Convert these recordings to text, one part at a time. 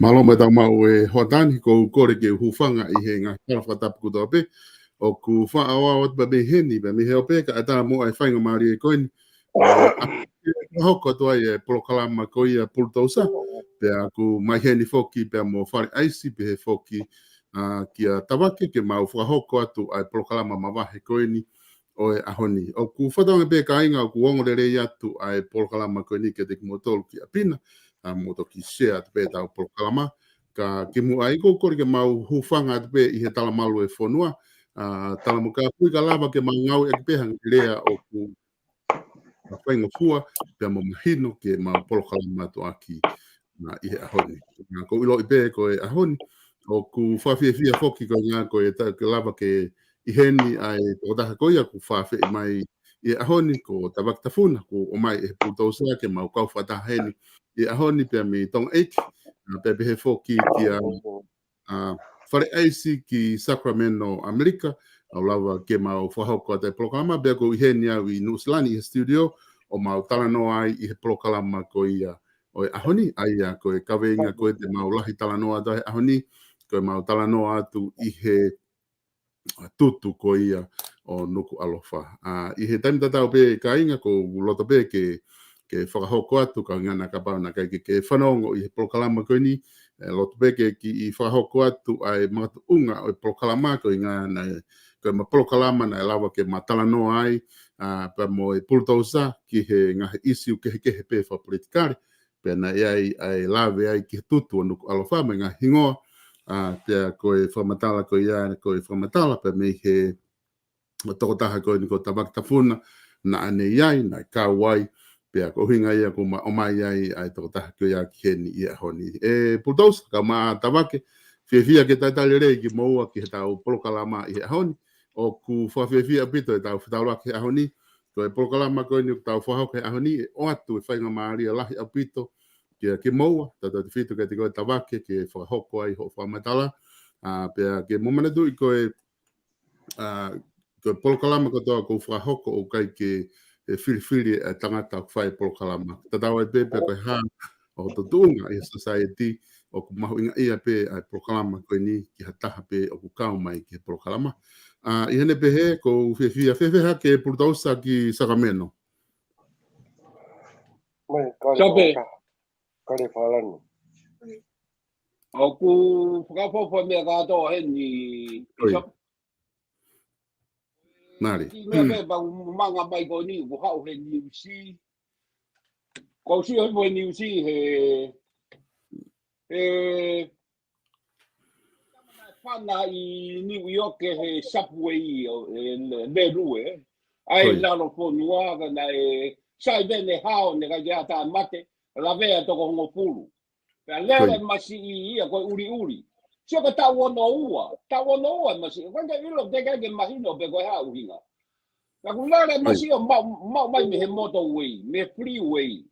Malo mai tau mau e hoatani ko kore ke hufanga I he ngā kala whatapu kutoa pe. O ku wha awa wat ba me heni, ba me heo pe ka ata mo ai whainga maari e koini. Hoko toa e POLOKALAMA ko ia PULUTOUSA. Pea ku mai heni foki pea mo whare aisi pe he foki kia TAVAKE ke mau whahoko atu ai POLOKALAMA mawahe koini o e ahoni. O ku whatonga pe ka inga o ku ongorere atu ai POLOKALAMA koini ke te kumotolu ki apina. Moto ki share te pe tau POLOKALAMA ka ke mu ai ko kore ke mau hufanga te pe I he tala malu e whonua tala mo ka pui ka lava ke mangau e pe hang lea o ku whainga fua pe mo mahino ke mau POLOKALAMA to aki na I he ahoni ko ilo I pe ko e ahoni o ku whawhiawhia whoki ko ngā ko e ke lava ke I heni ai o taha ko ia ku whawhi mai I ahoni ko TAVAKE TAFUNA ko o mai e PULUTOUSA ke mau kau whataha heni I ahoni pia mi tong eiki, pia he foki ki whare aisi ki Sacramento, Amerika, au lawa ke mau whahoko a te POLOKALAMA, pia ko I heni au I Nusilani I he studio, o mau talano ai I he POLOKALAMA ko ia o e ahoni, ai ko e kaweinga ko e te mau lahi talanoa da he ahoni, ko e mau talanoa atu I he tutu ko ia o nuku alofa. I he taimi tatau pe ka inga ko loto pe ke whakahoko atu ka ngana ka pauna kai ke whanongo I he POLOKALAMA koe ni loto peke ki I whakahoko atu ai mga unga o POLOKALAMA koe ngana koe ma POLOKALAMA na lawa ke matalanoa ai pa mo e PULUTOUSA ki he ngahe isi ke he pe whapolitikari pe na ai lawe ai ki he tutu o nuku alofa me ngā hingoa pia koe whamatala koe ia koe whamatala pe me he tokotaha koe ni ko TAVAKE TAFUNA na ane iai na kauai pea ko hinga ia ko o mai ai tokotaha koe ia ki heni ia honi. PULUTOUSA ka maa TAVAKE whiawhia ke taitale rei ki moua ki he tau POLOKALAMA I he honi o ku whiawhia pito e tau whetaura ki he honi ko e POLOKALAMA koe ni tau whahau ke honi e o atu e whainga maaria lahi a pito ki moua tata te whitu ke te koe TAVAKE ke whahoko ai ho whamatala pea ke momanatu I koe ko POLOKALAMA ko toa ko whahoko o kai ke whiriwhiri tangata whai POLOKALAMA. Tatawa e pepe koe hā o to tuunga I society o ku mahu inga ia pe ai POLOKALAMA koe ni ki hataha pe o ku kau mai ki POLOKALAMA. I hene pehe ko whiawhia ke PULUTOUSA ki Sacramento. Mai, kare whalani. O ku whakawhawha mea kātoa heni Nari. Mea me ba manga mai ko ni ku hau he New Sea. Ko si ho New Sea he whana I New York he subway le rue. Ai lalo whonua na sai bene hao ne ka kia tā mate la vea toko hongo pulu. Pea lele masi I ia koe uri. sio ka tawonoa masi wanga ilo teka ke mahino pe ko ha uhinga ka kulare masi o mai me he motorway me freeway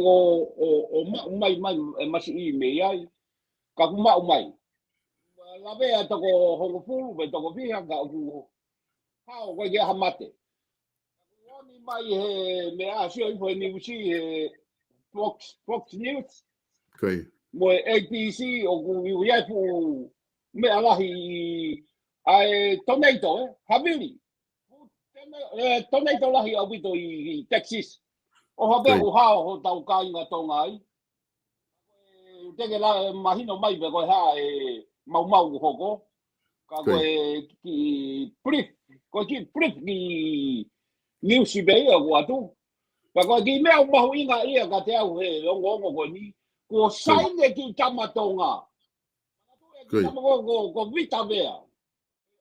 o mai masi I me ai ka kuma mai la vea to ko hongo fu be to ko fiha ka ku ha o ko ge hamate oni mai he me a sio I ni usi he Fox News Okay. mo APC o ku ia fu me alahi ai tornado habili tornado lahi au bito I Texas o habe o ha o tau kai nga tonga ai tege la mahino mai be ko ha mau hoko ka ko ki prif ki news be o atu ka ko ki me mau inga ia ka te au he ngo ko ni ko sai ne ki tamatonga ko vita bea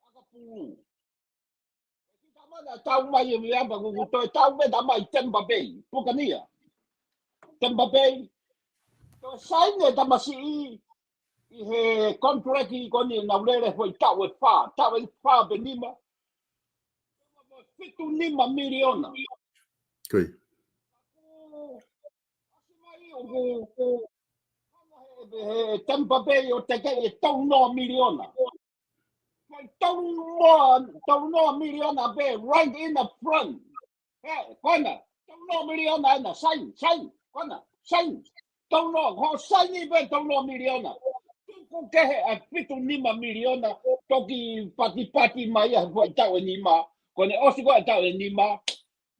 aka pulu ki tamana tau mai me aba ko to tau me da mai temba bay pukania temba bay to sai ne tamasi I he contract I koni na ulere foi tawe fa benima fitu nima miliona Okay. Tampa Bay o te kei tau noa miliona. Tau noa miliona be right in the front. Kona, tau noa miliona ena, sain, kona, sain. Tau noa, ho sain I be tau noa miliona. Tuku kehe a fitu nima miliona, toki pati mai a foi tau e nima. Kone osi koe tau e nima,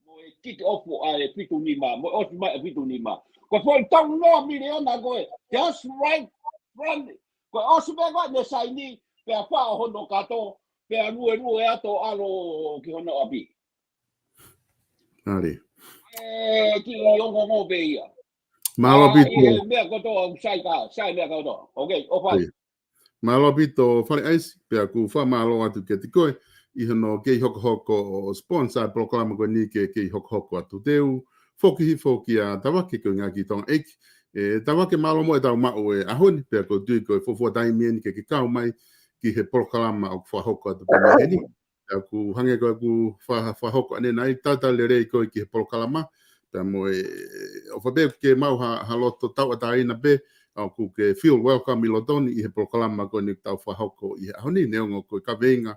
mo e kiti ofu a e fitu nima, mo osi mai a fitu nima. Ko foi tau noa miliona koe, just right front. Ko osi be koe ne saini, pe a wha hono kato, pe a rue ato alo ki hono api. Nari. Ki ongo ngō be ia. Malo bito. Mea koto sai mea koto. Okay, o whai. Malo bito whare aisi, pe a ku wha malo atu ke te koe, I hono kei hoko o sponsor POLOKALAMA koe ni kei hoko atu teu, foki a TAVAKE koe ngā ki tonga eki. TAVAKE malo mo e tau mao e ahoni, pe a koe tui koe fofua taimieni ke kau mai, ki he POLOKALAMA o wha hoko atu pe ni heni. Pe a ku hange koe ku wha hoko ane nai, tata le rei koe ki he POLOKALAMA, pe a mo e o whabeu ke mau ha loto tau ata ina be, au ku ke feel welcome I lotoni I he POLOKALAMA koe ni tau wha hoko I he ahoni, neongo koe ka veinga,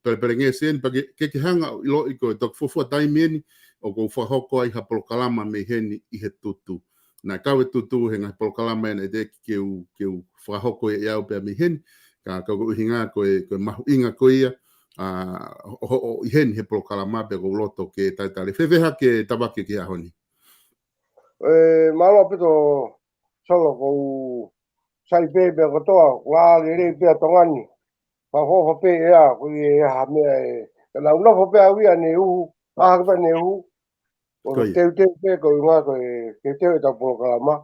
pere nge sen pa ke hanga I lo I koe tok fofua taimieni o ko wha hoko ai ha POLOKALAMA me heni I he tutu. Na kawe tutu he ngā POLOKALAMA ena e te ke u wha hoko e au pe me heni, ka ko hinga koe mahu inga koe ia, o I heni he POLOKALAMA pe ko loto ke taitare. Whewheha ke TAVAKE ki ahoni. Malo pito solo ko sai bebe ko toa, wa le be tongani. Pa ho pe ya ko ye ha me na uno ho pe awia ne u a ka ne u o te pe ko nga ko ke te ta POLOKALAMA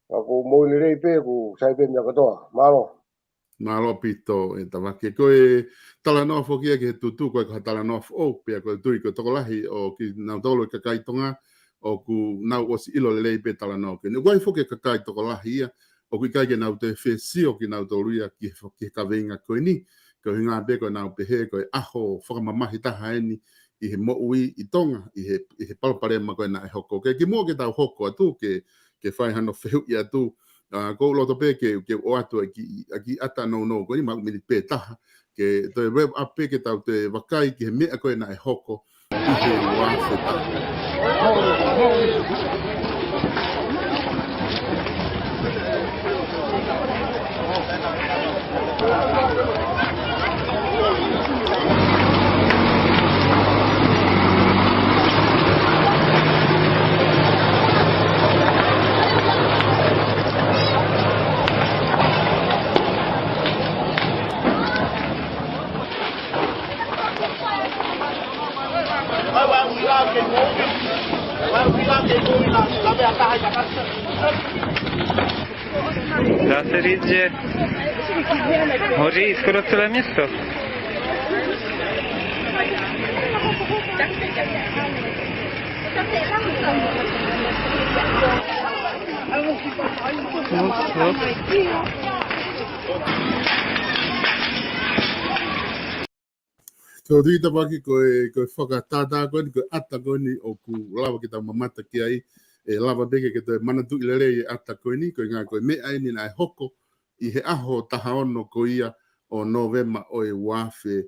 ko mo le pe ko sai be me ko toa malo pito e TAVAKE koe tala no fo kia ke tutu koe ka tala no o pe ko tui ko tokolahi o ki na tolo ka kai tonga o ku na o si ilo le pe tala no ke no koe fo ke ka kai tokolahi ia o ku kai ke na te fesi o ki na toluia ki fo ke ka venga koe ni ko hinga be ko na pe he ko aho fo ma mahi ta haeni I he mo ui I tonga I he palpare ma koe na hoko ke mo ke tau hoko atu ke whai hano wheu I atu ko loto pe ke o atu aki ata no ko ni ma mi pe taha ke to web app ke tau te wakai ki he mea koe na hoko I he wa feta. Da se riđe, može skoro celo mjesto. Ups. Ko tui tapaki koe whakatata koe ni koe ata koe ni o ku lawa ki tau mamata ki ai e lava beke ke toi manatu i lere i ata koe ni koe ngā koe mea ni nai hoko i he aho taha ono ko ia o Novema o e wafe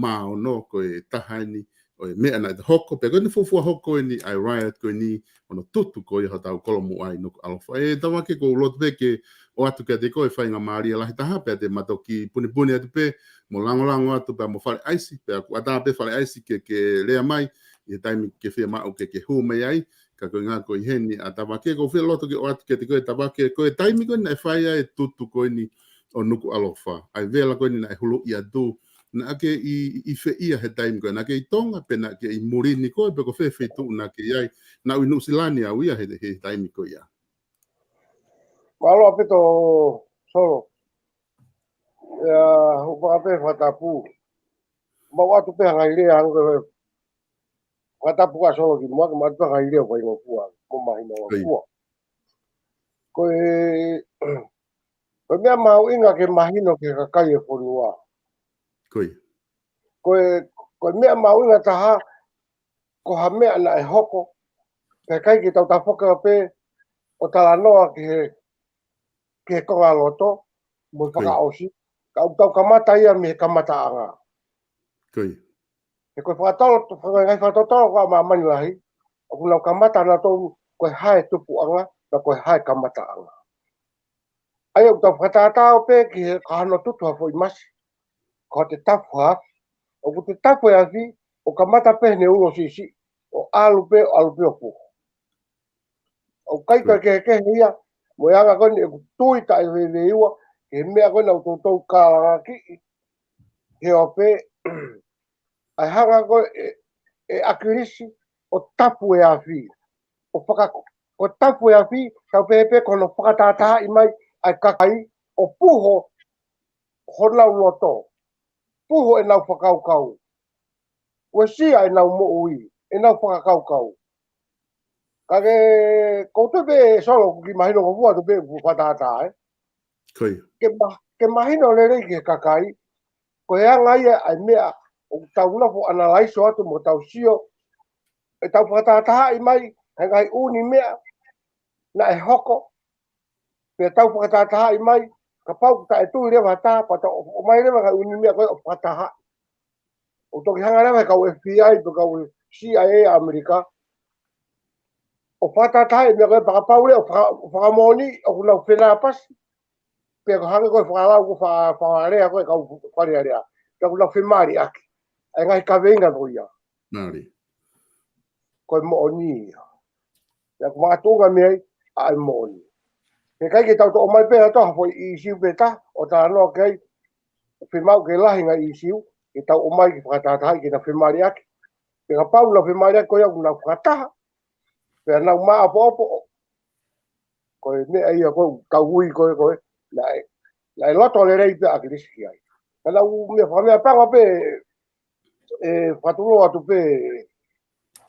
mā o no koe taha ni o e mea nai te hoko pe koe ni fufua hoko ni ai riot koe ni ono tutu koe ha tau kolomu ai no alofa e tawake ko lot beke o atu kia te koe whainga maari lahi taha pe te matoki puni atu pe mo lango atu pe mo fale aisi pe aku ata pe fale aisi ke lea mai i taimi ke fia mau ke hu mai ai ka koe ngā koe heni a tawake ko fia loto ke o atu ke te koe tawake koe taimi koe na e whaia e tutu koe ni o nuku alofa ai vela koe ni na e hulu i atu na ake i fe ia he taimi koe na ake i tonga pe na ake i murini koe pe ko fe tu na ke iai na ui nusilani au ia he taimi koe ia Malo apito solo ya upape fatapu mau atu pe hangaire hanga fatapu ka solo ki mo ma tu hangaire ko ingo pua mo mahina wa pua ko ko mea mau inga ke mahino ke kakai e polua ko mea mau inga taha ko ha mea na e hoko pe kai ki tau tafoka pe o tala noa ke konga loto mo whaka osi ka tau kamata ia me kamata anga e koe whakatolo ngai whakatolo ko ma mani lahi o kuna kamata na tau koe hae tupu anga na koe hae kamata anga ai o tau whakatatao pe ki he kahano tutu hafo i masi ko te tapu ha o ku te tapu e afi o kamata pe ne ulo sisi o alu pe o pu o kai ke ia mo yanga ko ni tui ta e iwa ke mea ko na tau ka ki he o pe ai hanga ko e akirisi o tapu e afi o tapu e afi tau pepe kono whakatata i mai ai kakai o puho honau loto puho e nau whakaukau ua sia e nau mo ui e nau whakaukau kage koutou pe solo ki mahino ko vua tu pe whakatata ke mahino le rei ke kakai ko e anga ia ai mea o tau nafo analyse o atu mo tau sio e tau whakatata i mai ngai uni mea na e hoko pe tau whakatata i mai ka pau ta e tui rewa ta pata o mai rewa ngai uni mea koe o whakataha o toki hanga rewa kau FBI to kau CIA Amerika o whakatata i mea koe pakapau re o whakamoni o kunau whenā pasi pe ko hanga koe whakalau ko whakarea koe kau wharea rea ka kunau whemari aki ai ngai ka venga koia koe mo oni ya ko matunga mea ai mo oni ke kai ke tau to mai pe to hafo I siu beta o ta no kai whemau ke lahi ngai I siu ke tau o mai ki whakatata ke na whemari aki pe ka pau na whemari aki koe au na whakataha pe nau maa popo koe mea ia koe kauhui koe lai loto le rei pe aki riski ai kana u mea whamea panga pe whatulo atu pe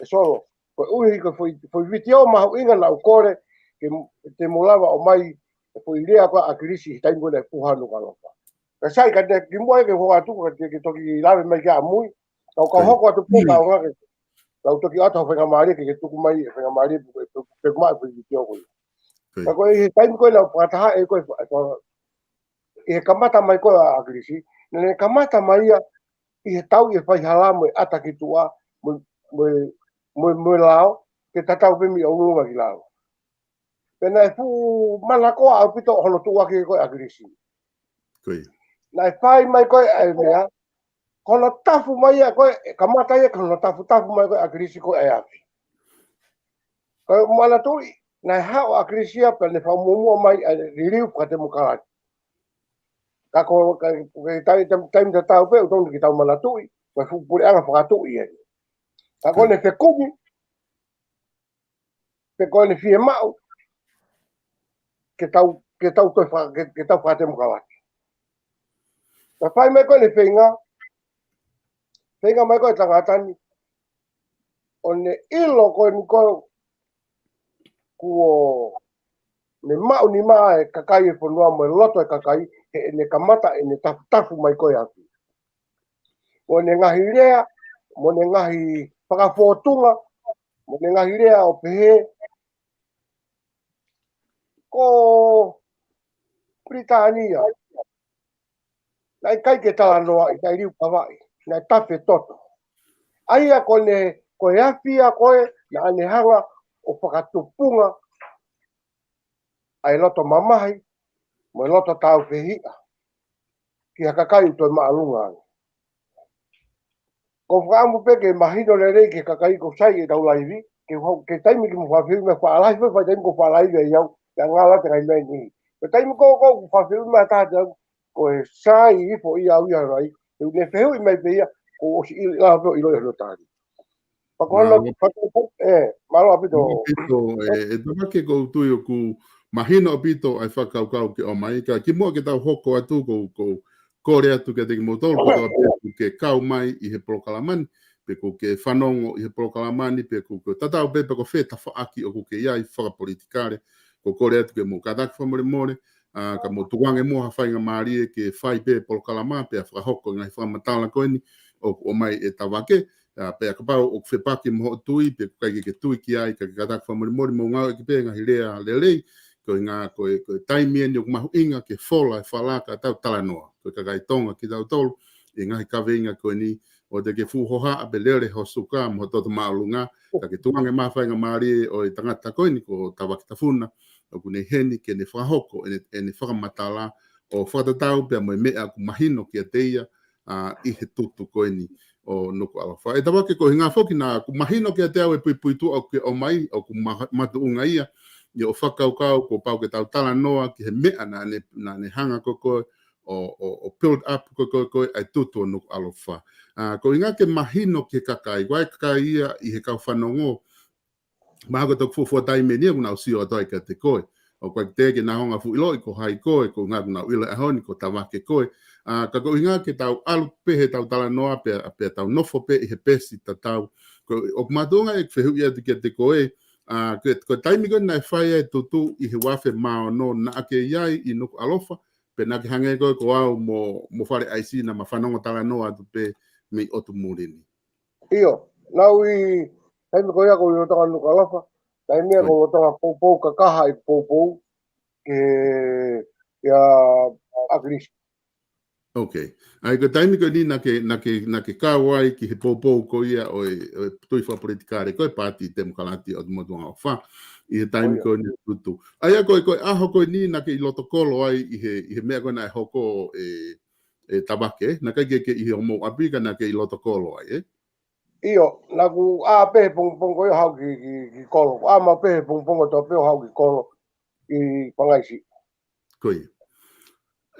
solo koe uhi koe foi viti o mahu inga na ukore te molawa o mai foi rea koe aki riski hitai koe na puhanu kalofa ka sai ka te kimboe ke hoa atu ka te toki lawe mai kia amui ka hoko atu pe ka o ngake lau toki ato whenga maari ke tuku mai whenga maari pe kumai foi viti o koe ka koe he taimi koe na whakataha e koe I he kamata mai koe a agrisi nene kamata mai ia I he tau I he whaihala mo ata ki tua mo lao ke tatau pemi o unga ki lao pena e fu mana koa au pito hono tua ki koe agrisi na e whai mai koe e mea kono tafu mai ia koe kamata ia kono tafu mai koe agrisi koe e afi koe mana tui na e hao agrisia pe ne whaumumua mai e ririu kate mukalati ka ko taimi te tau pe utonu ki tau mana tui koe pure anga whakatui e ka ko ne whekumi pe ko ne fie mau ke tau whakate mukalati ka whai mai koe ne whenga mai koe tangatani o ne ilo koe ni koe kuo Me mau ni mai kakai e fonua mo loto e kakai he ne kamata e ne tafu mai koe aku. Mo ne ngahi rea, mo ne ngahi whakafotunga, mo ne ngahi rea o pehe ko Britania. Nai kai ke tala noa i kai riu kawai, nai tafe toto. Aia ko e awhia koe na anehanga o whakatupunga ai loto mamahi, mo loto tau pehia. Ki hakakai utoi maalunga. Ko whaamu peke mahino le rei ke kakai ko sai e tau laivi, ke taimi ki mo whawhiu me whaalai, whai taimi ko whaalai ve iau, ya ngala te kai mei ni. Ke taimi ko whawhiu me tātou, ko e sai i fo i au i harai, e ne whehu i mei pehia, ko o si i la veo i roi hano tāri. Pakohana, malo apito. E toka ke kou tui o ku mahino apito ai whakaukau ke o mai, ka ki mua ke tau hoko atu ko kore atu ke te ki motoro, ko tau apetu ke kau mai i he polokalamani, pe ko ke whanongo i he polokalamani, pe ko tatau pe ko wheta whaaki o ko ke iai whakapolitikare, ko kore atu ke mo kataki whamore more, ka mo tuange mo hawhainga maarie ke whai pe polokalama, pe a whakahoko ngai whamatala koeni, o mai e tawake, pe a kapau o whepaki mo tui, pe kai ke tui ki ai, ka kataki whamore more, mo ngau e ki pe ngahi rea lelei, ko ngā ko taimi ni o mahu inga ke fola e whalaka tau talanoa. Ko kai tonga ki tau tolu, e ngahi kaweinga ko ni o te ke fuhoha a belere ho suka mo toto maulunga, ka ke tuange mawhainga maari o e tangata ko ni ko TAVAKE TAFUNA, o kune heni ke ne whahoko e ne whakamatala o whatatau pe mo mea ku mahino ki a teia i he tutu ko ni o nuku alafa. E tawake ko hinga foki na ku mahino ki a te au e puipuitu au ke o mai o ku matuunga ia, i o whakaukau ko pau ke tau tala noa ki he mea na ne hanga koko o build up koko ai tutu o nuku alofa. Ko inga ke mahino ke kakai, wai kakai ia i he kau whanongo, maha ko toku fufua taime nia kuna usio atoi ka te koe. O kwa te ke na honga fu iloi ko hai koe, ko ngā kuna uila ahoni ko TAVAKE koe. Ka ko inga ke tau alu pehe tau tala noa pe tau nofo pe i he pesi ta tau. O kumatunga e whehu ia te koe, ko taimi koe nai whai e tutu i he wafe mao no na ake iai i nuku alofa, pe na ke hange koe ko au mo whare aisi na mawhanonga tala noa tu pe me otu murini. Iyo, nau i taimi ko ia ko i rotonga nuku alofa, taimi ko rotonga poupou ka kaha i poupou ke ia akris. Okay. Ai ko taimi ko ni na ke kawai ki he poupou ko ia o tui wha politikare ko e pati te mukalati o tumotunga o wha i he taimi ko ni tutu. Ai a ko aho ko ni na ke i lotokolo ai i he mea ko na e hoko e TAVAKE, na kai ke i he omo apika na ke i lotokolo ai, Iyo, na ku a pehe pongpong ko i hau ki kolo. A ma pehe pongpong to pehe hau ki kolo i pangaisi. Koi.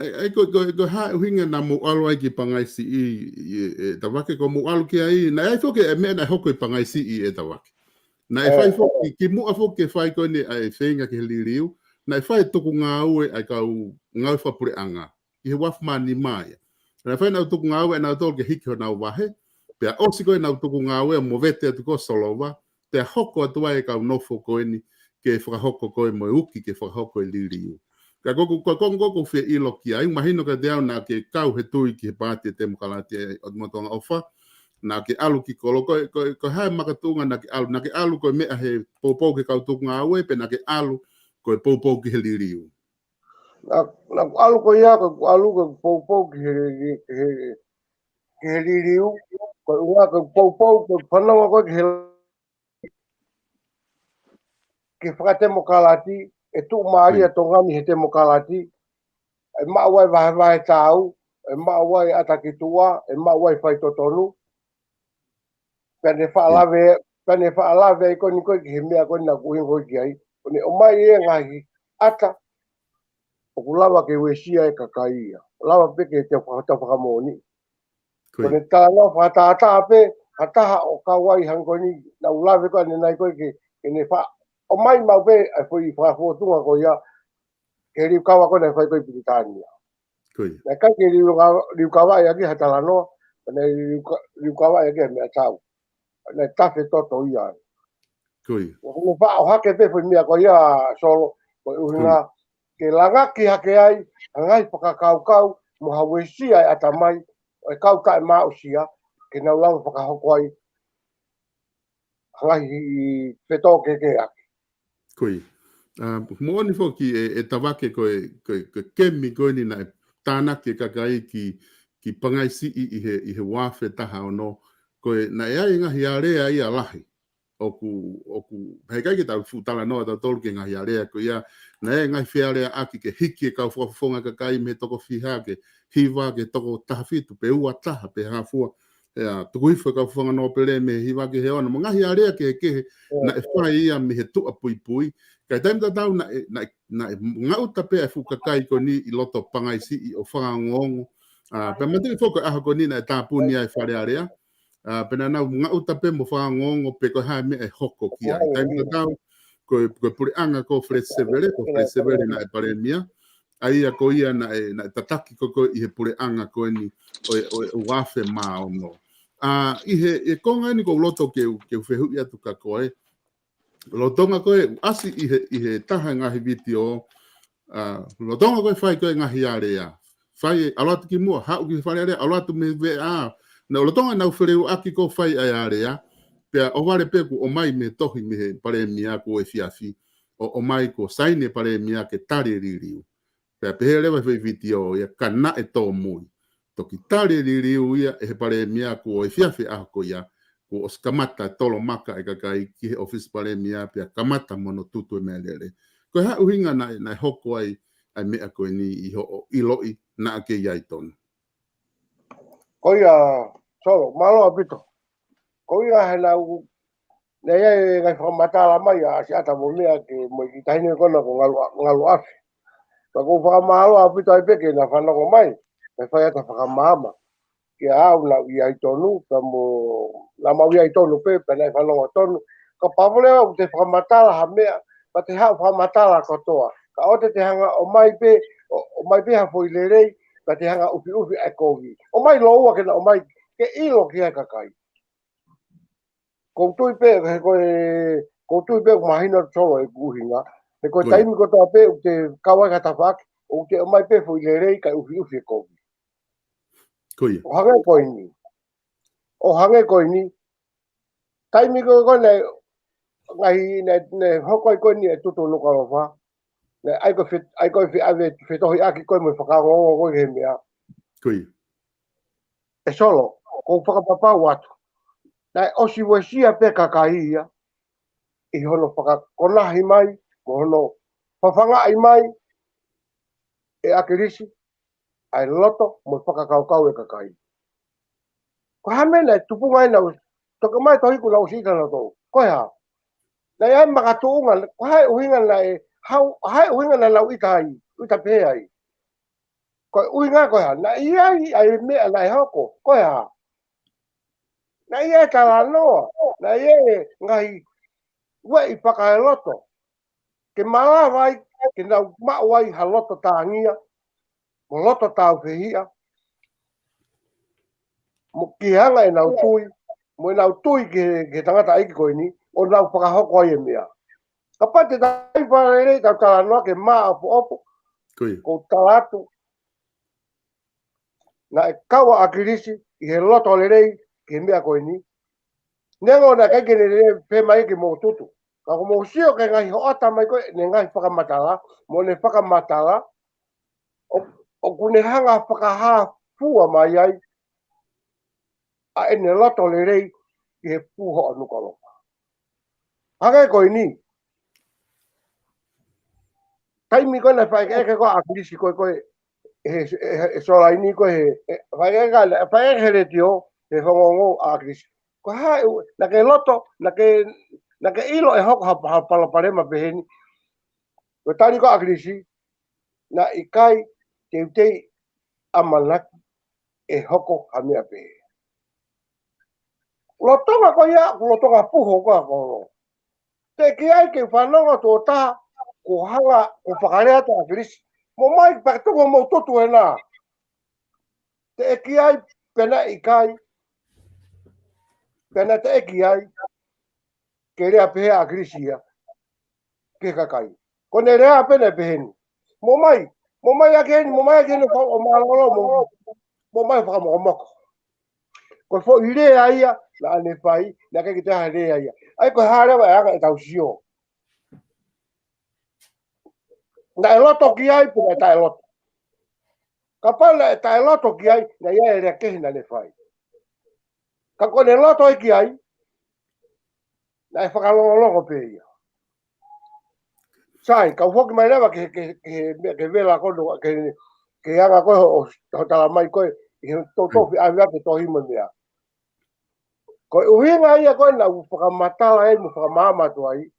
Ai ko ha hinga na mo alo ai ki pangaisi i TAVAKE ko mo alo ki ai na ai foke e mea na hoko i pangaisi i e TAVAKE. Na e fai foki ki mo foke fai ko ni ai feinga ki liriu, na e fai toku ngā ue ai ka ngau whapure anga. I he wafma ni mai. Na e fai na toku ngā ue na tol ke hiki ho na wahe. Pe a osi ko na toku ngā ue mo vete atu ko solova. Te a hoko atu ai ka nofo ko ni ke whakahoko ko mo uki ke whakahoko i liriu. Ka koko fia ilo ki ai, mahino ka te au na ke kau he tui ki he pāti te mukalati o motonga ofa, na ke alu ki kolo, ko hae makatunga na ke alu ko mea he poupou ke kau tuku ngā ue, pe na ke alu ko e poupou ki he liriu. Na alu ko ia, ko alu ko poupou ki he liriu, ko unga ko poupou, ko whanonga ko ki he ke whakatemo kalati, e tu maari a tongani he temo kalati, e maawai vahe tāu, e maawai atakitua, e maawai whai totonu, pene whaalave e koni koe ki he mea koni na kuhingo hoi ki ai, kone o mai e ngahi ata, o kulawa ke wesia e kakaia, lawa peke te whakamoni. Kone tāna whataata ape, hataha o kawai hangoni, na ulawe koe ne nai koe ke ne wha, o mai mau pe ai foi whafotunga ko ia ke riu kawa ko nei whai koe Britania. Na kai ke riu kawa ia ki hatalanoa, na riu kawa ia ki mea tau. Na tafe toto ia. Kui. O wha o hake pe foi mea ko ia solo, ko uhinga ke langa ki hake ai ngai whakakaukau mo hawesi ai atamai o kau kai ma usia ke na lau whakahoko ai ngai i peto ke aki. Koi. Mo ni foki e tawake ko kemi ko ni na tana ke kakai ki pangai si i he wafe taha ono ko na ia ngahi area ia lahi. Oku hekai ke tau futala no ta tol ke ngahi area ko ia na ngahi fiarea aki ke hiki ka fonga kakai me toko fiha ke hiwa ke toko tahafitu pe ua taha pe hafua ya tui foi ka fonga no pele me hiwa ke he ona ngahi area ke na e fai ia me he tu apui pui kai taim ta tau na ngau tape e fuka kai ko ni i loto pangai si i o whanga ngongo. Pe mantini foko aha ko ni na e tāpuni ai whare area. Pena nau ngau tape mo whanga ngongo pe ko hae me e hoko ki ai. Taim ta tau ko puri anga ko Fred Severe na e pare mia. Ai a ko ia na e tataki ko i he puri anga ko ni o wafe maa ono. I he konga ni ko loto ke whehu ia tuka koe. Lotonga koe asi i he taha ngahi viti o lotonga koe whai koe ngahi area. Whai alatu ki mua, hau ki whare area, alatu me ve na lotonga nau whereu aki ko whai ai area. Pea o ware peku o mai me tohi me he pare mia ko e fiafi. O mai ko saine pare mia ke tare ririu. Pea pehe lewa whai viti o ia kana e tō mui. Toki tare ririu ia e he pare mia ko e fiafi ako ia. Ko os kamata tolo maka e kakai ki he office pare mia pia kamata mono tutu e mea lere. Ko ha uhinga na hoko ai mea koe ni i ho i loi na ke iai tonu. Ko ia solo malo apito. Ko ia he lau ne ia ngai whakamata mai a si ata mo mea ke mo i tahine kona ko ngalu afi. Pa ko whakamalo apito ai peke na whanako mai. Me whai ata whakamama. Ke au la iai tonu ka mo la mau iai tonu pe nai whanonga tonu. Ka pavole au te whakamatala ha mea pa te hao whakamatala katoa. Ka o te hanga o mai pe ha foi lerei pa te hanga upi ai kogi. O mai loua ke na o mai ke ilo ki ai kakai. Koutui pe koutui pe mahina solo e kuhinga. He koe taimi kotoa pe u te kawai katawhaki o te o mai pe foi lerei ka upi e kogi. O hange koini. O hange koini. Taimi ko ne ngai ne hokoi koini e tutu nuka rofa. Ne ai ko fi ave fetohi aki koe mo whakangongo koe he mea. Koi. E solo, ko whakapapa watu. Nai osi wesia pe kakai ia. I hono whakakonahi mai, mo hono whawhanga ai mai. E akirisi, ai loto mo whakakaukau e kakai. Ko hamena tupunga ina toka mai tohiku lau sita na tō. Koe ha. Nai ai makatuunga, ko hai uhinga nai, hai uhinga na lau ita pe ai. Koe uhinga koe ha. Na iai ai mea nai hoko. Koe ha. Na iai tala noa. Na iai ngai ue i whakae loto. Ke mala vai, ke nau mawai ha loto tāngia. Mo loto tāu whihia. Mo ki hanga e nau tui. Mo e nau tui ke tangata aiki koe ni. O nau whakahoko ai e mea. Ka pate tai wharerei tau tala noa ke maa opo. Ko talatu. Na e kawa akirisi i he loto lerei ke mea koe ni. Nengo na kai kene re pe mai ke mo tutu. Ka ko mo sio ke ngai ho ata mai koe ne ngai whakamatala. Mo ne whakamatala. O kune hanga whakaha fua mai ai. A ene loto lerei i he puho anukalo. Hake koe ni. Taimi koe na whae eke koe akirisi koe he solai ni koe whae eke re tio he whangongo akirisi. Ko hae, na ke loto, na ke ilo e hoko ha palaparema peheni. Ko tari ko akirisi, na ikai te utei amanaki e hoko ha mea pehe. Lotonga ko ia, lotonga puho ko ako. Te ki ai ke whanonga tō taha, ko hanga, ko whakarea to akirisi. Mo mai, pakitungo mo totu e nā. Te eki ai, pena ikai, pena te eki ai, ke rea pehe akirisi ia, ke kakai. Kone rea pene peheni. Mo mai ake ni o malolo mo mai whakamoko. Ko fo ire aia la ane fai na ke kita hare aia. Ai ko hare wa anga tau sio. Na eloto ki ai puna ta eloto. Kapala ta eloto ki ai na ia ere ke na ne fai. Ka ko ne loto ki ai na e whakalolo pe ia. Sai ka foki mai lewa ke vela kono ke anga ko o tala mai ko i to fi avia ke to himo mea. Ko uhinga ia ko na whakamatala e mo whakamama to ai.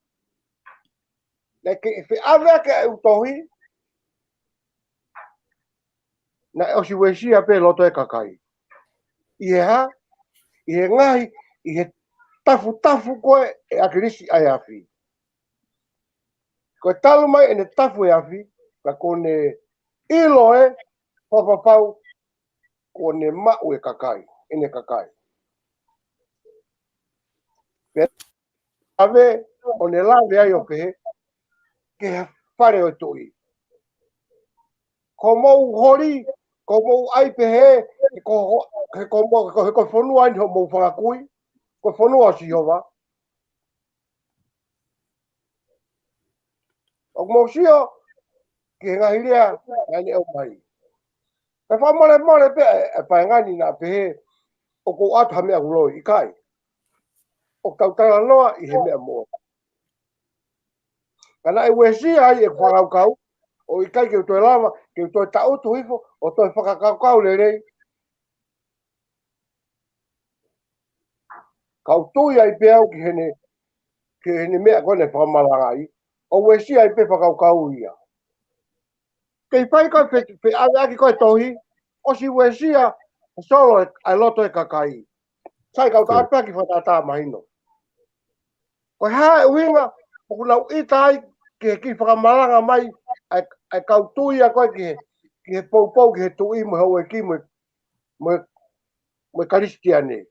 Na ke fi avia ke utohi na o si wesi ape loto e kakai. I he ngahi, i he tafu koe e akirisi ai afi. Ko talu mai ene tafu e afi, ka kone ilo e papapau kone mau e kakai, ene kakai. Ave o ne lawe ai o pehe, ke whare o tui. Ko mou hori, ko mou ai pehe, ko whanua ni ho mou whakakui, ko whanua si hova. O mou sio, ke ngahirea, ngani au mai. Ka whamore pe e paengani na pehe, o ko atu hamea uroi i kai. O kautara noa i he mea moa. Kana e wesi ai e whakaukau, o i kai ke utoi lama, ke utoi tautu hifo, o toi whakakaukau le rei. Kau tui ai pe au ki hene mea kone whakamalanga ai, o wesi ai pe whakaukau ia. Kei whai koe pe aki koe tohi, o si wesi a solo ai loto e kakai. Sai kau ka apea ki whatata mahino. Koe hae uhinga, o kunau ita ai ki whakamalanga mai, ai kau tui a koe ki he poupou ki he tui mo hau e ki mo karistiane.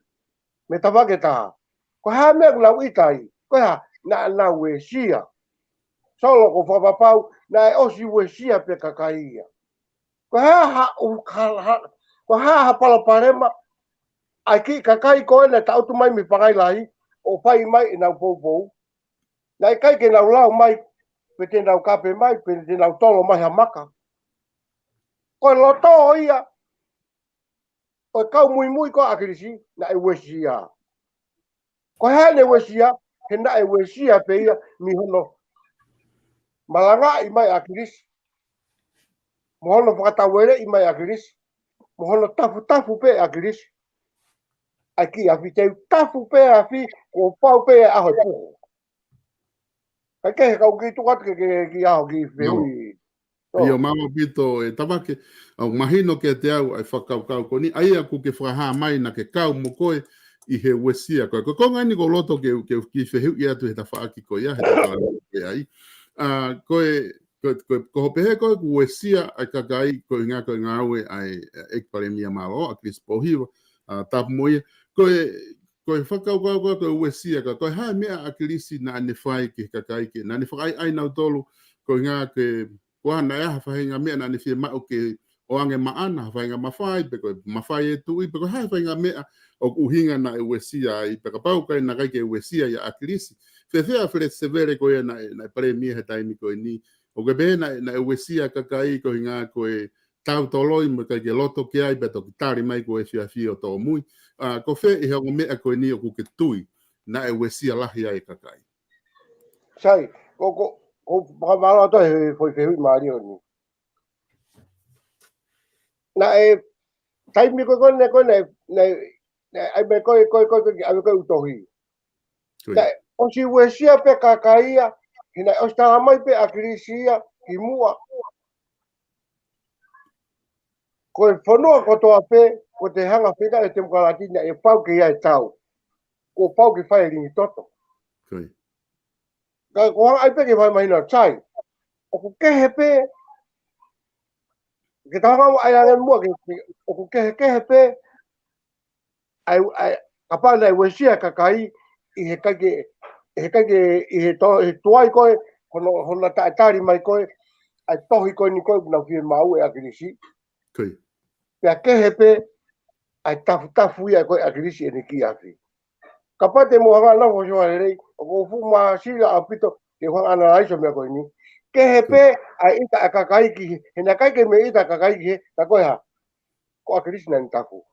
Me TAVAKE taha. Ko hae mea kunau ita ai, koe ha, na wesia. Solo ko whapapau, na e osi wesia pe kakai ia. Ko ha palaparema, ai ki kakai koe na tautu mai mi pangai lahi, o pai mai e nau poupou. Na i kai ke nau lau mai, pe te nau kape mai, pe te nau tolo mai ha maka. Koe loto o ia, o kau mui ko akirisi, na e wesia. Ko hea ne wesia, he na e wesia pe ia, mi hono. Malanga i mai akirisi. Mohono whakatawere i mai akirisi. Mohono tafu pe akirisi. Ai ki afi teu tafu pe afi, ko pau pe aho puho. Kai ke kau ki tukatu ki aho ki whihui. Ia mama pito e TAVAKE, au mahino ke te au ai whakaukau ko ni, ai aku ke whakaha mai na ke kau mo koe i he wesia koe. Ko konga ni ko loto ke ki whihu i atu he ta whaaki ko ia, he ta whaaki ko ai. Ko pehe koe ku wesia ai kakai ko i ngā aue ai ekparemia malo, a Chris Pohiwa, tapu moia. Koe whakaukau koe wesia koe hae mea a kirisi na ane whai ke kakai ke, na ane whakai ai nau tolu ko i ngā ke Koha na ea hawhainga mea na ni whia mau ke o ange maana, hawhainga mawhai, peko mawhai e tui, peko hawhainga mea o uhinga na e wesia i peka paukai na kai ke wesia i a kirisi. Whewhea where severe koe na e pare mia he taimi koe ni. O ke behe na e wesia kakai ko hinga koe tau toloi mo kai ke loto ke ai, beto ki tari mai koe whia o tō mui. Ko whe i heo mea koe ni o kuke tui na e wesia lahi ai kakai. Sai, ko whakamalo to he whihui maari o ni. Na e, taimi koe ai me koe utohi. Na o si wesia pe kakaia, hina o stala mai pe akirisia ki mua. Koe whanua kotoa pe, ko te hanga whina e te mukalatina e pau ki ai tau. Ko pau ki whai ringi toto. Ka koha ai pe ki whai mahina tai. O ku kehe pe, ke tahanga ai angen mua, o ku kehe pe, ai kapana e wesia kakai, i he kake, i he tuai koe, Hona taetari mai koe, ai tohi koe ni koe na fie mau e akirisi. Koi. Pea kehepe, ai tafu ia koe akirisi e ni ki afi. Kapate mo hanga na fo joa rei, o ko fu ma sila apito, ke hanga ana raiso mea koe ni. Kehepe, ai ita akakaiki, hena kaike me ita akakaiki he, ta koe ha. Ko akirisi na ni tafu.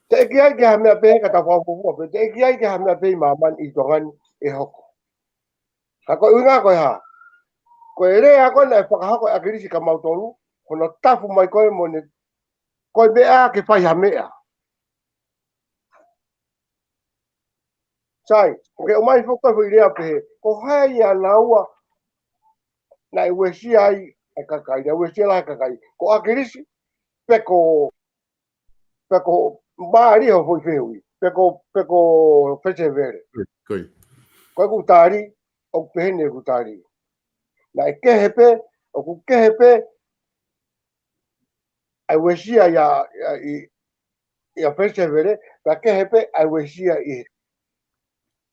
Te eki ai ke ha mea pehe kata whawhawhua, te eki ai ke ha mea pehe maaman I tongani e hoko. Ka koe unga koe ha. Koe rea koe na e whakahako e akirisi ka mautolu, kono tafu mai koe mo ne koe mea ke whai ha mea. Sai, ke o mai whoka hui rea pehe, ko hai ia naua na e wesi ai e kakai, na wesi ai kakai. Ko akirisi, peko maari ho foi fehui, peko persevere. Koi. Koe kutari, o pehene kutari. Na e kehepe, o ku kehepe, ai wesia ia persevere, na kehepe ai wesia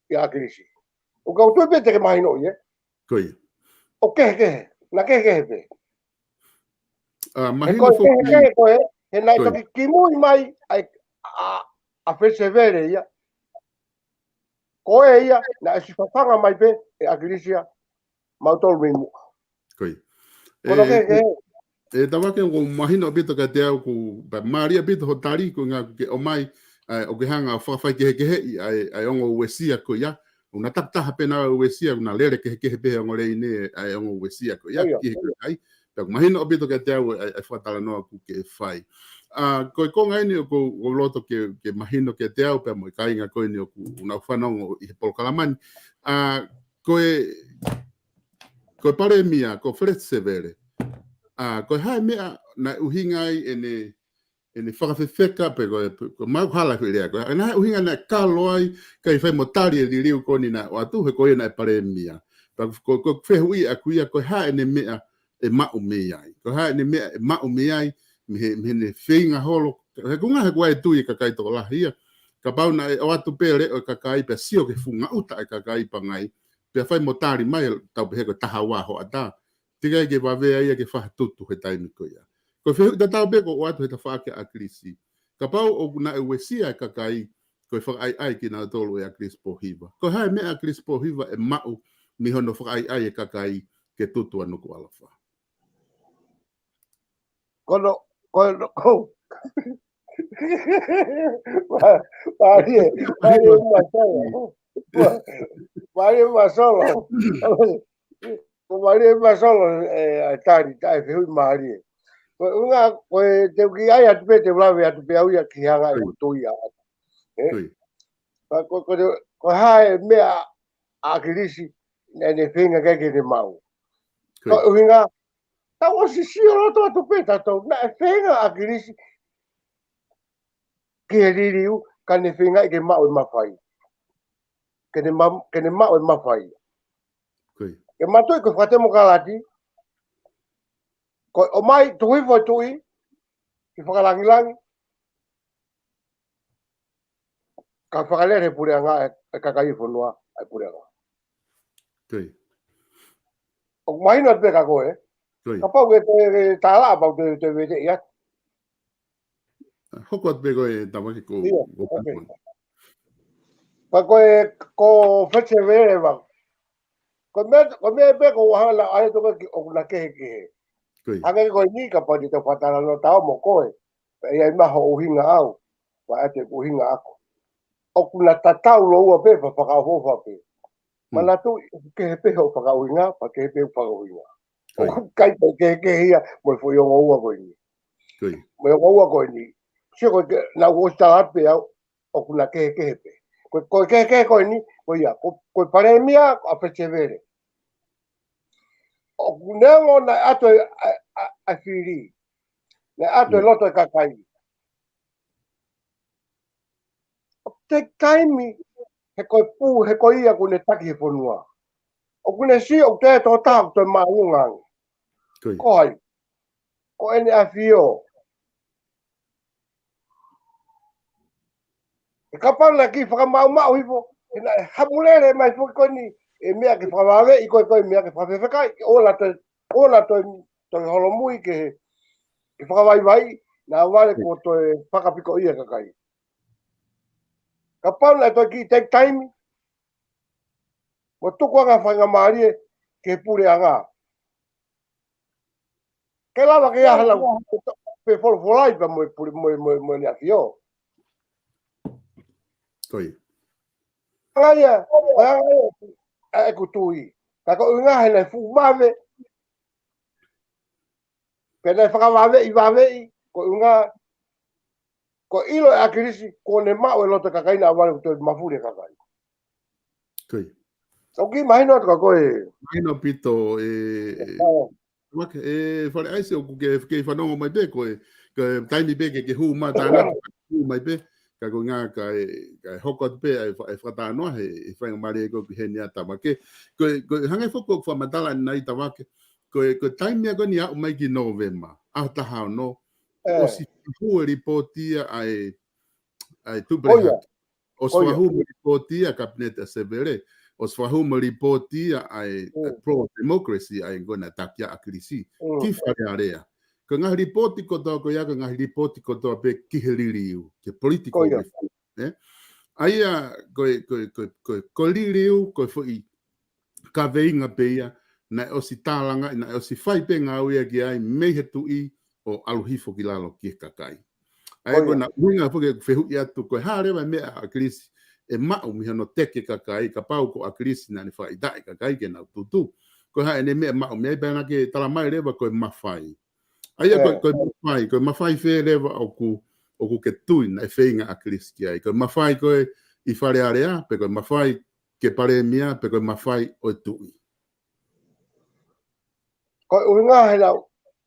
ia akirisi. O kau tue pe te mahino ie. Koi. O kehe, na kehepe. He Mahina koe foki. kehe koe, he nai Koi. toki kimui mai a persevere ia. Koe ia, na e sifafanga mai pe e akirisia mautolu mi mua. Koi. Kono kehe. E tawake o mahina bito ka te au ku Maria bito ho tari ko nga ke o mai o ke hanga whawhai ke ai ongo wesia ko ia una taptaha pena wesia una lere ke pe ongo rei ne ai ongo wesia ko ia ki ai ta mahina bito ka te au ai whatala no ku ke whai ko ngai ni ko loto ke mahina ke te au pe mo kai nga ko ni ku una whanongo I POLOKALAMA ko pare mia ko flexevere ko hai mea na uhinga ai ene whakawhewheka pe ko mau hala ki rea ko na uhinga na kalo ai kai whai motari e riu ko ni na o atu he ko e na e pare mia ko whehui a kuia ko hai ene mea e mau mea ai ko hai ene mea e mau mea ai me ne whinga holo he kunga he kua e tui ka kai toko lahi ia ka pau na o atu pere o ka kai pe sio ke funga uta e ka kai pangai pe whai motari mai tau pe he ko taha waho ata tiga ke vave ai ke fa tutu he taimi ko ia ko fe da tau be ko watu he ta fa ke akrisi ka pau o na e wesia ka kai ko fa ai ki na tolo e akris po hiva ko hai me akris po hiva e mau mi hono fa ai ka kai ke tutu anu ko ala fa Kono Marie masolo. Marie masolo tari fehui Marie. Unga koe te ki ai atu pe te wlawe atu pe au ia ki hanga e kutui a atu. Ko hae mea akirisi ne whinga keke te mau. Ko uhinga, ta osi sio roto atu pe tatou, na e whinga akirisi ki he ririu ka ne whinga I ke mau e mawhai. Ke ne mau e mawhai. Ke matui ko whatemo kalati, ko o mai tuhi fo tui, ki whakalangilangi, ka whakalere pureanga e kakai whanua ai pureanga. O mahina te ka koe, ka pau e te tāla pau te wete ia. Hoko at bego e tawake ko pa koe ko persevere ba. Ko me pe ko hala ai to ko na ke. Anga ko ni ka pa te fatala no tao mo koe. E ai ma ho hinga au. Wa ate ko hinga ako. O kuna tatau lo ua pe pa ka ho fa pe. Mana tu ke pe ho pa ka hinga pa ke pe pa ka hinga. O kai ke ia mo fo yo ua ko ni. Mo ua ko ni. Si ko na wo sta pe au o kuna ke pe. Ko ke ni ko ia ko pare mia a persevere. O kunengo na ato a firi. Na ato loto kakai. Te taimi he koe pū he koe ia kune taki he whanua. O kune si o te tō tāku toi maungang. Koi. Ko ene a fio. E kapana ki whakamau mau hipo. ina hamulele mai fukoni e mea ke whawave i koe mea ke whawhewhekai ola toi holomui ke whakawai vai na wale ko toi whakapiko ia kakai ka paula toi ki take time mo tuku anga whainga maarie ke pure anga ke lava ke ahala pe folai pa mo ni afio Koi. Aya, e kutui. Ka ko unga hele fu mave. Pena whakawave I wave ko unga ko ilo e akirisi ko ne mao e loto kakai na wale kuto mafure kakai. Koi. Oki mahino ka koe. Mahino pito wake fare aise o ke whanongo mai be koe ke taimi be ke hu ma tāna hu mai be ka ko ngā ka hokot pe e whatanoa he whainga mare ko he ni ata wake ko hangai whoko wha matala nai ta wake ko taimi a ko ni au mai ki November a taha no o si hu ripotia ai tubre o swahu ripotia kabinete severe o swahu ripotia ai pro democracy ai gona takia akrisi ki fare area ko ngā ripoti ko to ko ya ko ngā ripoti ko to pe ki heliriu ke political reform aia ko liriu ko foi ka veinga peia na o si talanga na o si fai pe ngā uia ki ai me he tui o aluhifo ki lalo ki kakai ai ko na winga foke fehu ia tu ko hare ba me a krisi e mau mi no teke kakai ka pau ko a krisi na ni fai dai kakai ke na tutu ko ha ene me mau me ba na ke tala mai leva ko mafai ai ko mafai fe leva o ku ke tu na feinga a krisi ki ai ko mafai ko I fare area pe ko mafai ke pare mia pe ko mafai o tu ko unga hela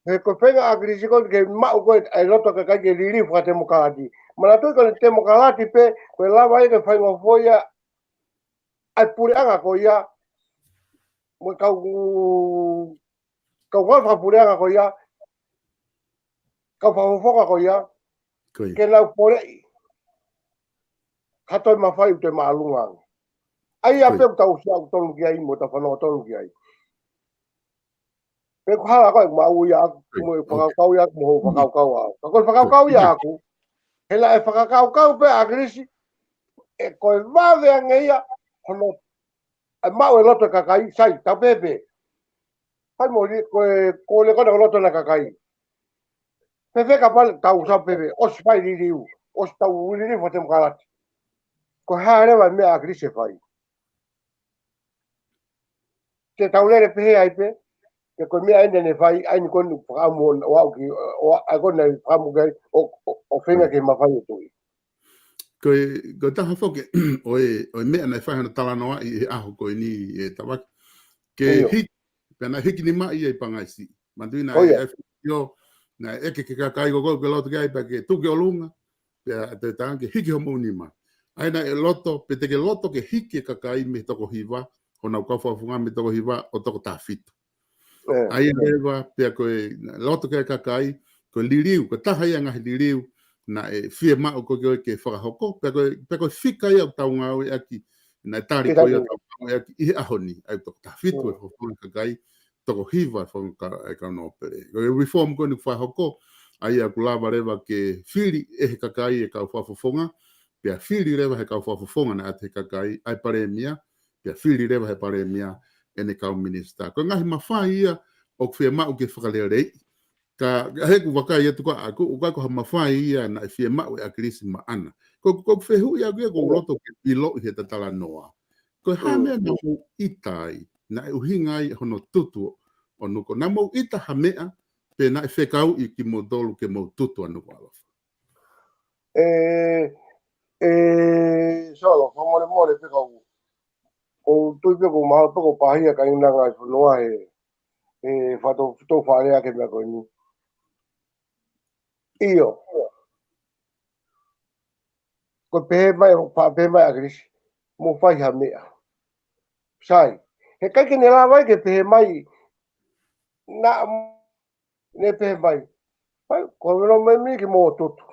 he ko penga agrisi ko ke mau ko ai loto ka ke liri fa te mokalati mana tu ko te mokalati pe ko la vai ke fai ngo foia ai pure anga ko ia mo ka fa pure anga ko ia ka fa foka ko ia ke la pore kato ma fai te malunga ai a pe tau sia tonu ki ai mo ta fa no tonu ki ai pe ko hala ko ma u ya mo kau ya mo kau ka kau ya aku hela e kau pe agrisi e ko va ve angeia hono a ma o loto kakai sai ta pepe ai mo ko le ko loto na kakai pepe ka pal tau sa pepe os fai riu os tau ri fa tem kalat ko hare va me agrisi fai te tau le pe ai pe ke ko me ende ne fai ai ni kon fa mo wa ki o a ko na fa mo ga o fenga ke ma fai tu ko taha foke o me na fa na tala noa I aho ko ni e tawa ke hik pena hik ni mai e pangaisi manduina e yo na e ke kai go go loto kai pa ke tu ke olunga pe te tange hik ho mo ni ma ai na e loto pe te ke loto ke hik ka kai me to ko hiva ona ko fa funga me to ko hiva o to ta fit ai leva pe ko loto ke ka kai ko liriu ko taha ia nga liriu na e fie ma o ko ke whakahoko pe ko fika ia tau ngau e aki na tari ko ia tau ngau e aki I ahoni ai to ta fitu e whakona kakai toko hiva whakona ka no pere ko reform ko ni whakahoko ai a kulava rewa ke whiri e he kakai e kau whafofonga pe a whiri rewa he kau whafofonga na ate kakai ai pare mia pe a whiri rewa he pare mia e ne kau minister ko ngahi mawhai ia o kwhia mau ke whakalere ka he ku waka ia tuka aku ko mawhai ia na fie mau e a krisi ma ana ko whehu ia ko loto ke ilo he tatala noa ko hamea na mo itai na e uhingai hono tutu o nuko na mo ita hamea pe na e whekau I ki mo dolu ke mo tutu anu alofa solo mo pe ko tu pe ko ma ko pahia ka ina nga noa fa to fa rea ke me ko ni io ko pe mai agris mo fai ha mea sai he kai ke ne la vai ke pe mai na ne pe mai ko no me mi ke mo tutu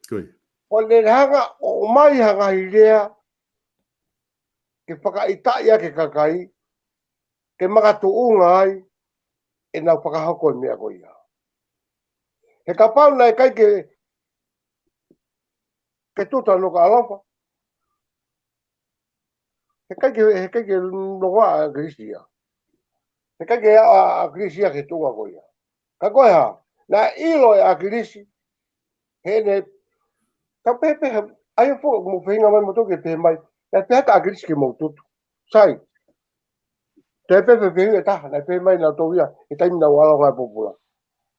koi o le hanga o mai hanga idea ke whakaita ia ke kakai, ke makatuunga ai, e nau whakahoko mea ko ia. He ka pau nei kai ke tuta no ka alofa. He kai ke noa a grisia. He kai ke a grisia ke tunga ko ia. Ka koe ha, na ilo e a grisi, he ne, ka pepe, ai fo mo whinga mai mo toke pe mai, na pepe a grisi ke mo tutu. Sai, te pepe pepe taha, na pe mai na toia, e taimi na wala ngai popula.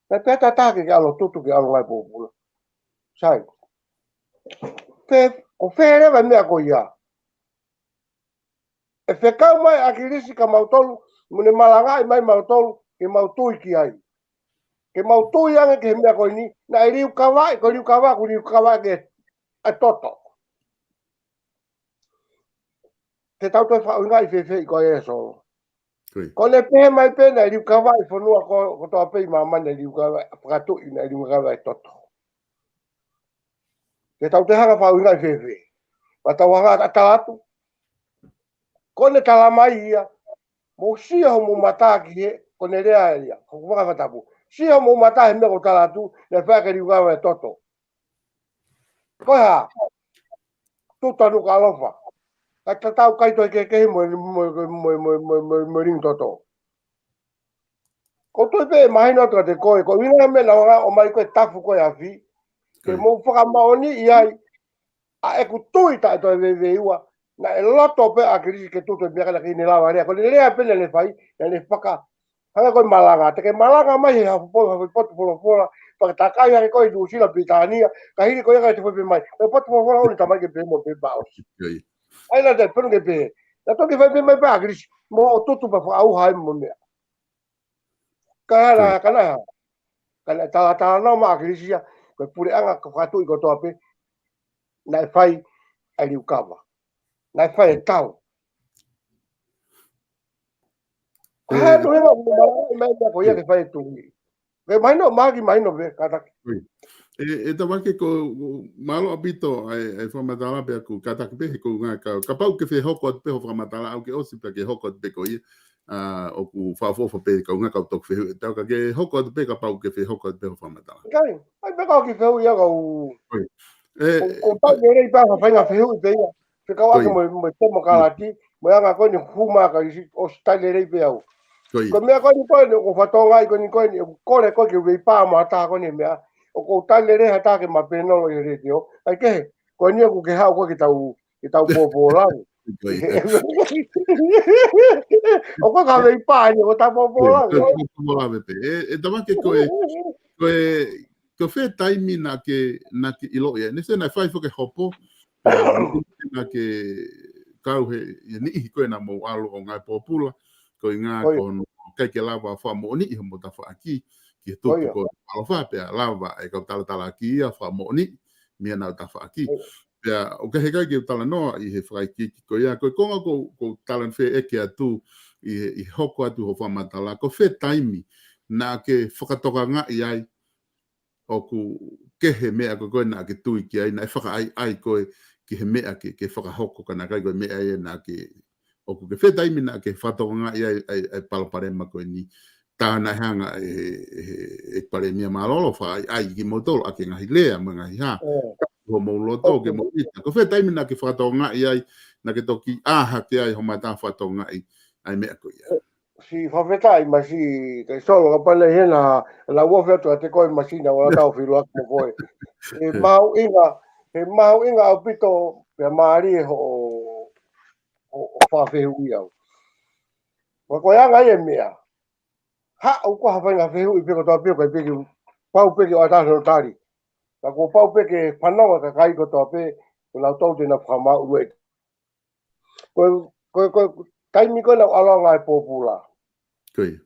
Na pepe taha ke alo tutu ke alo ngai popula. Sai, o where vai mea ko ia. E whekau mai a grisi ka mautolu, mune malangai mai mautolu, ke mautui ki ai. Ke mautui anga ke mea ko ni, na e riu kawai, ko riu kawai ke a toto. Te tau toi whau ngai whewhi ko e solo. Ko le pehe mai pena e riu kawai whanua ko toa pei mamana e riu kawai, whakatui na e riu kawai toto. Te tau te hanga whau ngai whewhi. Ma tau hanga atalatu. Ko ne talamai ia, mo sia ho mo mata ki he, ko ne rea ia, ko waka whatapu. Sia mo mata he mea ko talatu, ne whaka riu kawai toto. Ko ha, tutanu ka alofa. Ka tau kai toi ke mo ring toto. Ko toi pe mahina to te koe, ko wina me na o mai koe tafu koe afi. Ke mo whakamaoni i ai, a e ku tui tai toi veiua, na e loto pe a krisi ke tuto mea kana ki ne lawa rea. Ko ne rea pele le whai, na ne whaka, hanga koe malanga. Te ke malanga mai he hafu potu pola, whaka takai hake koe Nusila Britania, ka hiri koe kai te whape mai. Koe potu pola oni tamai ke pe mo pe baos. Ai na te penu ke pe. Na toki whape mai pe a krisi, mo o tutu pa whakau hai mo mea. Kana tala no ma krisia ko pure anga ko fatu ko tope na fai ali ukava na fai tau ka to me ko ia ke fai tu ke mai no ve kata TAVAKE ko malo abito ai whamatala pe aku kata ke ko nga ka pau ke fe hoko pe ho whamatala au ke osi pe ke hoko pe ko ia o ku whawhawha pe ka unga kautok whehu. Tau ka ke hoko atu pe ka pau ke whehoko atu pe ho whamatala. Kai, ai pe ka ki whehu ia kau... Ko tau nerei pa whainga whehu i pe ia. Te kau ake mo tomo kalati, mo anga koe ni huma ka o stai nerei pe au. Ko mea koe ni ko whatonga i koe ni kore koe ki wei pā mata koe ni mea. O ko tai nerei hata ke ma penolo i re teo. Ai ke, koe ni aku ke hao koe ki tau pōpō langi. O ko ka vei pā ni o ta popola. TAVAKE ko fe taimi na ke ilo ia. Nese na fai fo ke hopo na ke kau he ni ko na mo alo o ngai popula ko nga ko kai ke lava fa mo ni mo ta fa aki ki to ko alo fa pe lava e ka tala ki a fa mo ni mi na ta fa aki. Pea, o ke he kai ke tala noa i he whaikiki ko ia, ko konga ko talan whe eke atu i hoko atu ho whamatala, ko whe taimi na ke whakatoka ngā i ai o ku ke he mea ko koe na ke tui ki ai, na e whaka ai koe ki he mea ke whakahoko ka na kai koe mea e na ke o ku ke whe taimi na ke whatoka ngā i ai palaparema koe ni tāna hanga e pare mia marolo wha ai ki motolo ake ngahi lea mo ngahi ha. Ho mo loto ke mo ita ko fe taimi na ke whatonga i ai na ke toki aha ke ai ho mata whatonga i ai mea ko ia si whawhetai ma si ke solo ka pale hena la wofetu te koe masina wala tau whiru aku mo koe he mau inga au pito pe maari ho whawhehu i au wa koe anga i e mea ha au ko hawhainga whehu i peko toa pio kai peki pau peki o ataso tari ka ko pau peke whanonga ka kai ko toa pe ko lau tau tena whamau ue ko taimi koe lau alonga e popula koe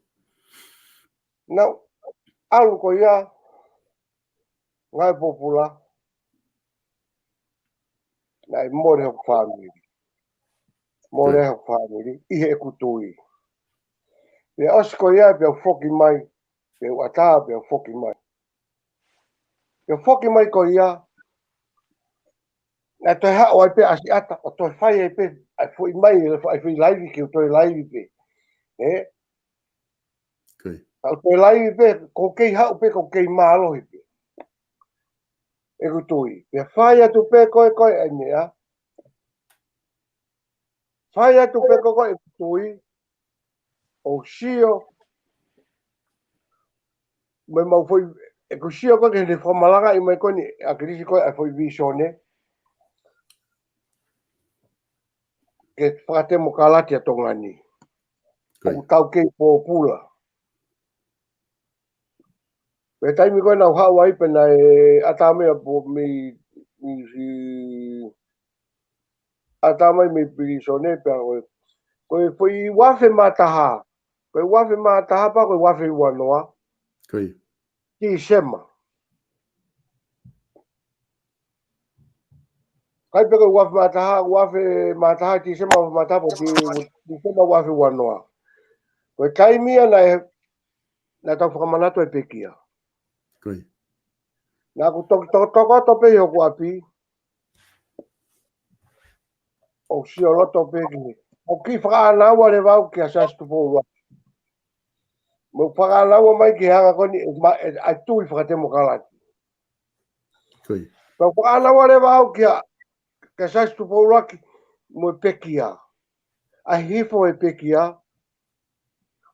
Now, alu ko ia ngai popula nai more ho family i he kutui e os ko ia pe foki mai pe ata pe foki mai ko ia Nā toi hao ai pe asi ata, o toi whai ai pe, ai fwoi mai, ai fwoi laivi ki o toi laivi pe. O toi laivi pe, ko kei hao pe, ko kei mālohi pe. E kutui, pe whai atu pe koe ai mea. Whai atu pe koe e kutui, o sio, mai mau fwoi, e ku sio koe ke ne whamalanga i mai koe ni, a kirisi koe ai fwoi visone. Ke whakate mo kalati a tonga ni. O tau kei pōpula. Pe taimi koe nau hao ai pena e atamea po mi atamai mi pirisone pe koe. Koe fwoi wafe mataha. Koe wafe mataha pa koe wafe wanoa. Ki sema. Kai pe koe wafe mataha ki sema wafe mataha po ki sema wafe wanoa. Koe taimia na tau whakamanato e pekia. Nā ku toko tope i hoku api. O si o loto peki. O ki whakaanaua le wau ki a sastu pōua. Mo whakaanaua mai ki hanga koni ai tui whakatemo kalati. Mo whakaanaua le wau ki a sastu pōua ki mo pekia. Ai hifo e pekia.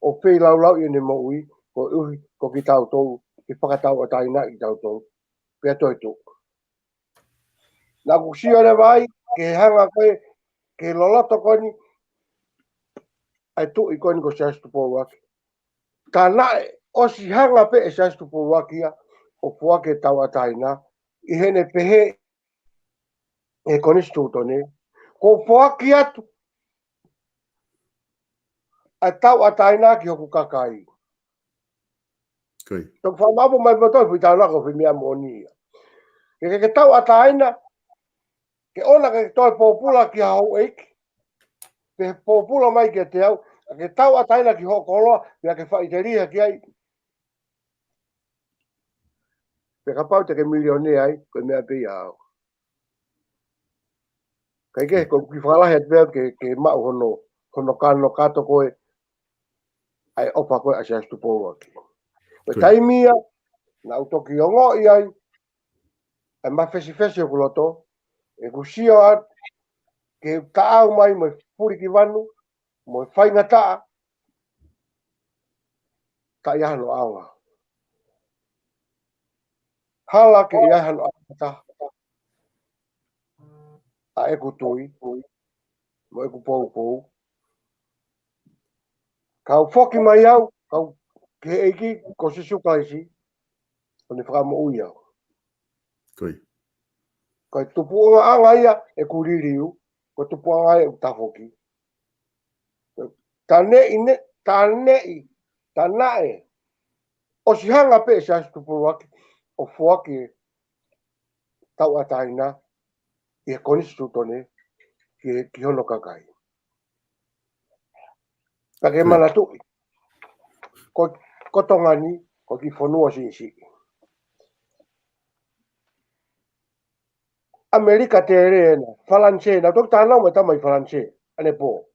O pei laulau i ne mo ui. Ko uhi ko ki tau tou. Ki whakatau a taina i tau tou. Pea toi tu. Nā ku si o le vai ki hanga koe ke loloto koni ai tu i koni ko sastu pōwaki. Ka nae o si hanga pe e sastu pōwakia o puake tau ataina i hene pehe e koni stutone. Ko puaki atu ai tau ataina ki hoku kakai. Tok whamapo mai matoi pui tau nako whi mea monia. Ke tau ataina ke ona ke toi pōpula ki hau eiki. Pe pōpula mai ki te au. Ke tau ataina ki hokoloa, pia ke whaiteria ki ai. Pe ka pau te ke milione ai, koe mea pei au. Kai ke, ko ki whalahi at pia ke mau hono kano kato koe, ai opa koe asiastu pōwaki. Koe taimia, na utoki ongo i ai, ai mawhesi o kuloto, e kusio at, ke taau mai mo puri ki wanu, mo whainga taa, ta iahano aunga. Hala ke iahano aunga a eku tui, mo eku pou. Kau whoki mai au, kau ke eiki ko sisuka isi, o ne whakamo ui au. Kai tupu anga ia e kuririu, ko tupu anga ia e utafoki. Tanae, o si hanga pe sa tupu waki, o whaki tau ataina, i e konistu tone, ki hono kakai. Pake mana tui, ko tongani, ko ki whanua si. Amerika te reena, Falanse, na tok tānau mai tamai Falanse, ane pō.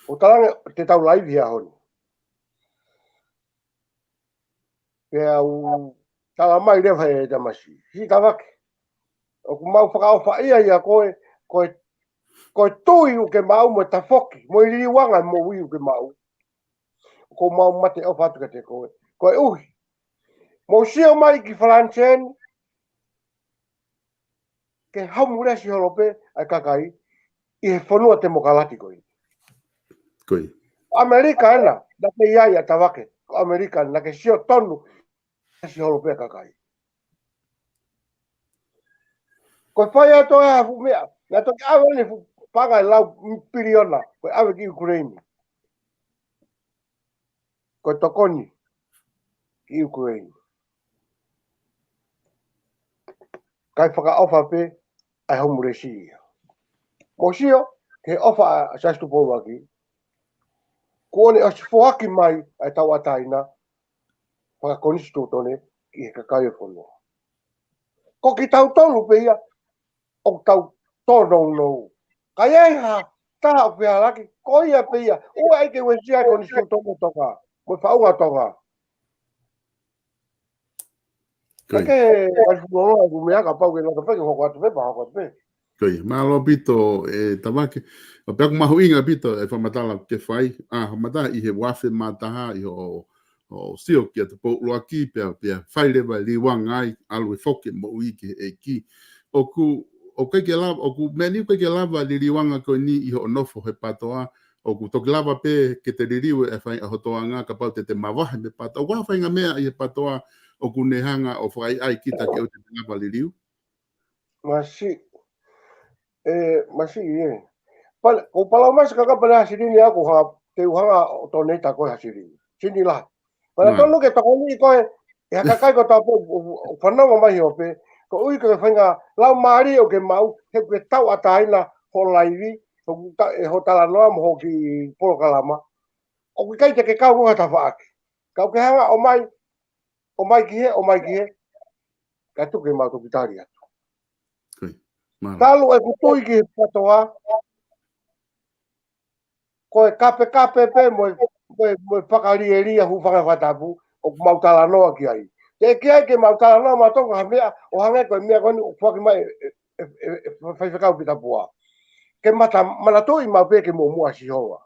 O talange te tau laivi a honi. Pea u tala mai rewa e tamasi. Si tawake. O ku mau whakaofa ia koe tui u ke mau mo ta whoki. Mo i riwanga mo ui u ke mau. Ko mau mate o whatuka te koe. Koe uhi. Mo sio mai ki Falanse ke haumure si holope ai kakai i he whanua te mokalati koe. Amerika ena, na te iai a tawake. Amerika na ke sio tonu si holope ai kakai. Koe whai ato e hafu mea, na toki awe ni pangai lau piriona, koe awe ki Ukraini. Koe tokoni ki Ukraini. Kai whaka ofa pe ai haumure si ia. Mo sio, ke ofa a sastu pōwaki, kone o si whoaki mai ai tau ataina, whaka konistu tone ki he kakai o whanua. Ko ki tau tolu pe ia, o tau tono no. Kaya ha ta pe ala ki ko ia pe ia. O ai ke we sia ko ni su tono toka. Mo fa unga toka. Ke wa lo ku me ka pa ke no pe ke ho ka pe pa ko pe. Koi, malo pito TAVAKE. O pe ma huinga pito e fa matala ke fai. Mata I he wafe mataha I o sio ki te po lo aki pe fai le ba li wangai alwe foke mo wiki e ki. O ke lava o ku meni ke lava li wanga ko ni I ho nofo he patoa o ku tok lava pe ke te ririu e fai a hotoanga ka pa te mawahe me patoa. Wa fai nga mea I he patoa o ku nehanga o fai ai kita ke o te lava li riu. Masi ye. O pala mas ka pala hasiri ni aku ha te uhanga o tone ta ko hasiri. Sini lah. Pala tonu ke toko ni ko e ka kai ko ta po fana mo mai ope. Ko ui ko fanga lau mari o ke mau he ke tau ataina ho laivi ho tala noa mo ho ki POLOKALAMA. O ke kai te ke kau ko ta faaki. Kau ke hanga o mai ki he. Ka tu ke mau tu kitaria. Talu e kutui ki patoa. Ko e kape pe mo whakaria hu whakawhatapu o mautala noa ki ai. Te ki ai ke mautala noa matonga ha mea o hange koe mea koni o whaki mai whaiwhakau pita pua. Ke manato I mau pe ke mo mua si hoa.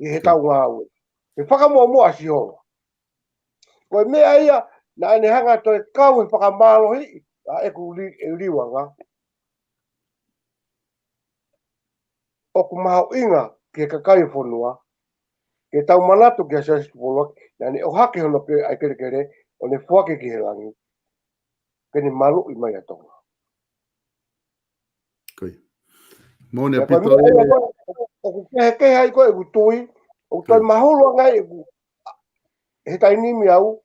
I he tau ngā ue. Ke whaka mua si hoa. Koe mea ia na ane hanga toi kau e whakamalohi a eku liwanga. O ku maho inga ke kakai whanua. Ke tau manatu ki a sasi polok, na ne o hake hono pe ai kere o ne whake ki he langi. Ke ne malu I mai atonga. Koi. Mone pito o ku kehe ai koe ku tui, o toi mahulu ngai he tainimi au,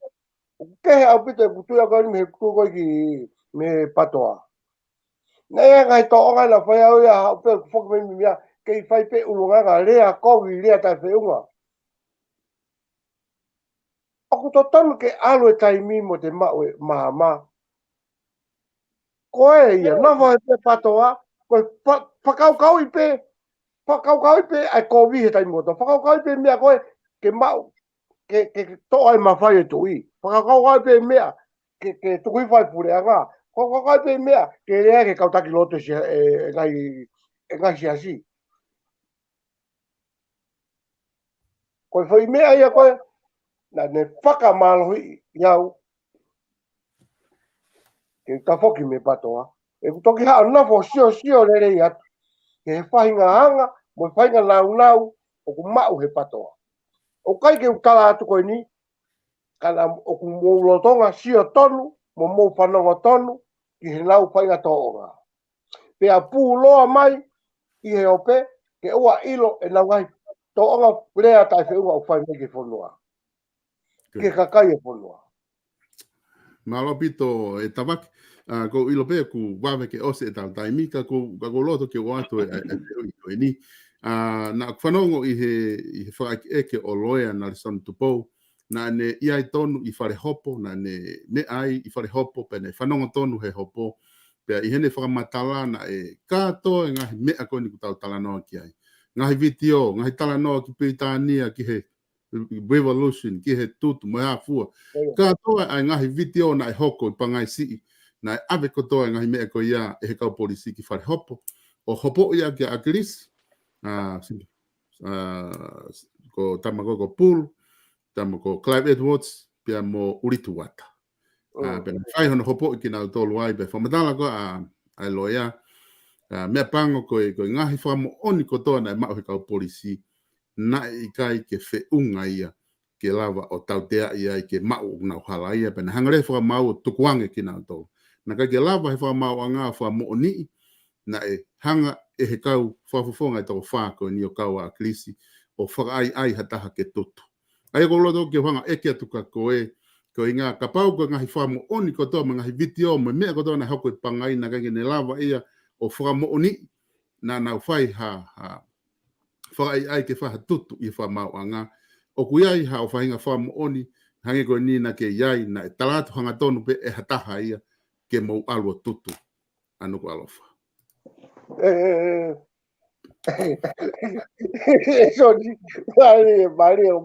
o ku kehe au pito ku tui a koe me he kutu koe ki me patoa. Nei ngai to ngai na whai au ia hau pe whake me mimia, ke I whai pe ulunga lea kowi lea tai whiunga. Aku to tonu ke alo e taimi mo te mau e mahama. Koe ia, nafo he pe patoa, koe whakaukau I pe, ai kowi he taimi moto, whakaukau I pe mea koe, ke mau, ke to ai mawhai e tui. Whakaukau I pe mea, ke tukui whai pure a ngā. Whakaukau I pe mea, ke rea ke kautaki loto si e ngai si asi. Koe whai mea ia koe, na ne whakamalohi iau, ke ka whoki me patoa. E toki haa nafo sio rere I atu. Ke he whahinga hanga, mo whahinga nau, o ku mau he patoa. O kai ke utala atu koe ni, kana o ku moulotonga sio tonu, mo mou whanonga tonu, ki he nau whahinga toonga. Pea pū loa mai, I he ope, ke ua ilo e nau ngai toonga rea tai whiunga o whai meki whanua. Ke kakai e whanua. Malo pito TAVAKE. Ko ilo pe ku wawe ke ose TAIMI ka ko loto ke watu e ni. Na whanongo I he whaaki eke o loea na risonu tupo. Na ne iai tonu I whare hopo, na ne ai I whare hopo, pe ne whanongo tonu he hopo. Pea I hene whakamatala na e kātoa ngahi mea koni ku tau talanoa ki ai. Ngahi vitio, ngahi talanoa ki Pitania ki he revolution, ki he tutu, mo ea fua. Kātoa ai ngahi vitio na e hoko I pangai sii. Na e ave kotoa ngahi mea ko ia e he kau polisi ki whare hopo. O hopo ia ki a kilisi. Ko tamakoko pulu, tamako Clive Edwards, pia mo uritu wata. Pena whai hono hopo I ki nau tolu ai, pe whamatala ko a loia. Mea pango ko ngahi whamo oni kotoa na e mao he kau polisi. Na I kai ke whiunga ia, ke lava o tau tea ia I ke mau nau hala ia, pena hangare whamau tukuange ki nau tolu. Na kai ke lava he whamau a ngā whamo oni, na e hanga e he kau whafufonga I tau whako ni o kau a klisi, o whakaai hataha ke tutu. Ai ko loto ke whanga eke atuka koe, ko I ngā kapau ko ngahi whamo oni kotoa, ma ngahi vitio, ma mea kotoa na hoko I pangai na kai ne lava ia o whamo oni, na nau whai whakai ke whaha tutu I whamau a ngā. O kuiai ha o whahinga whamo oni, hange koe ni na ke iai, na e talatu hanga tonu pe e hataha ia, ke mou alua tutu, anu ko alofa. Soni,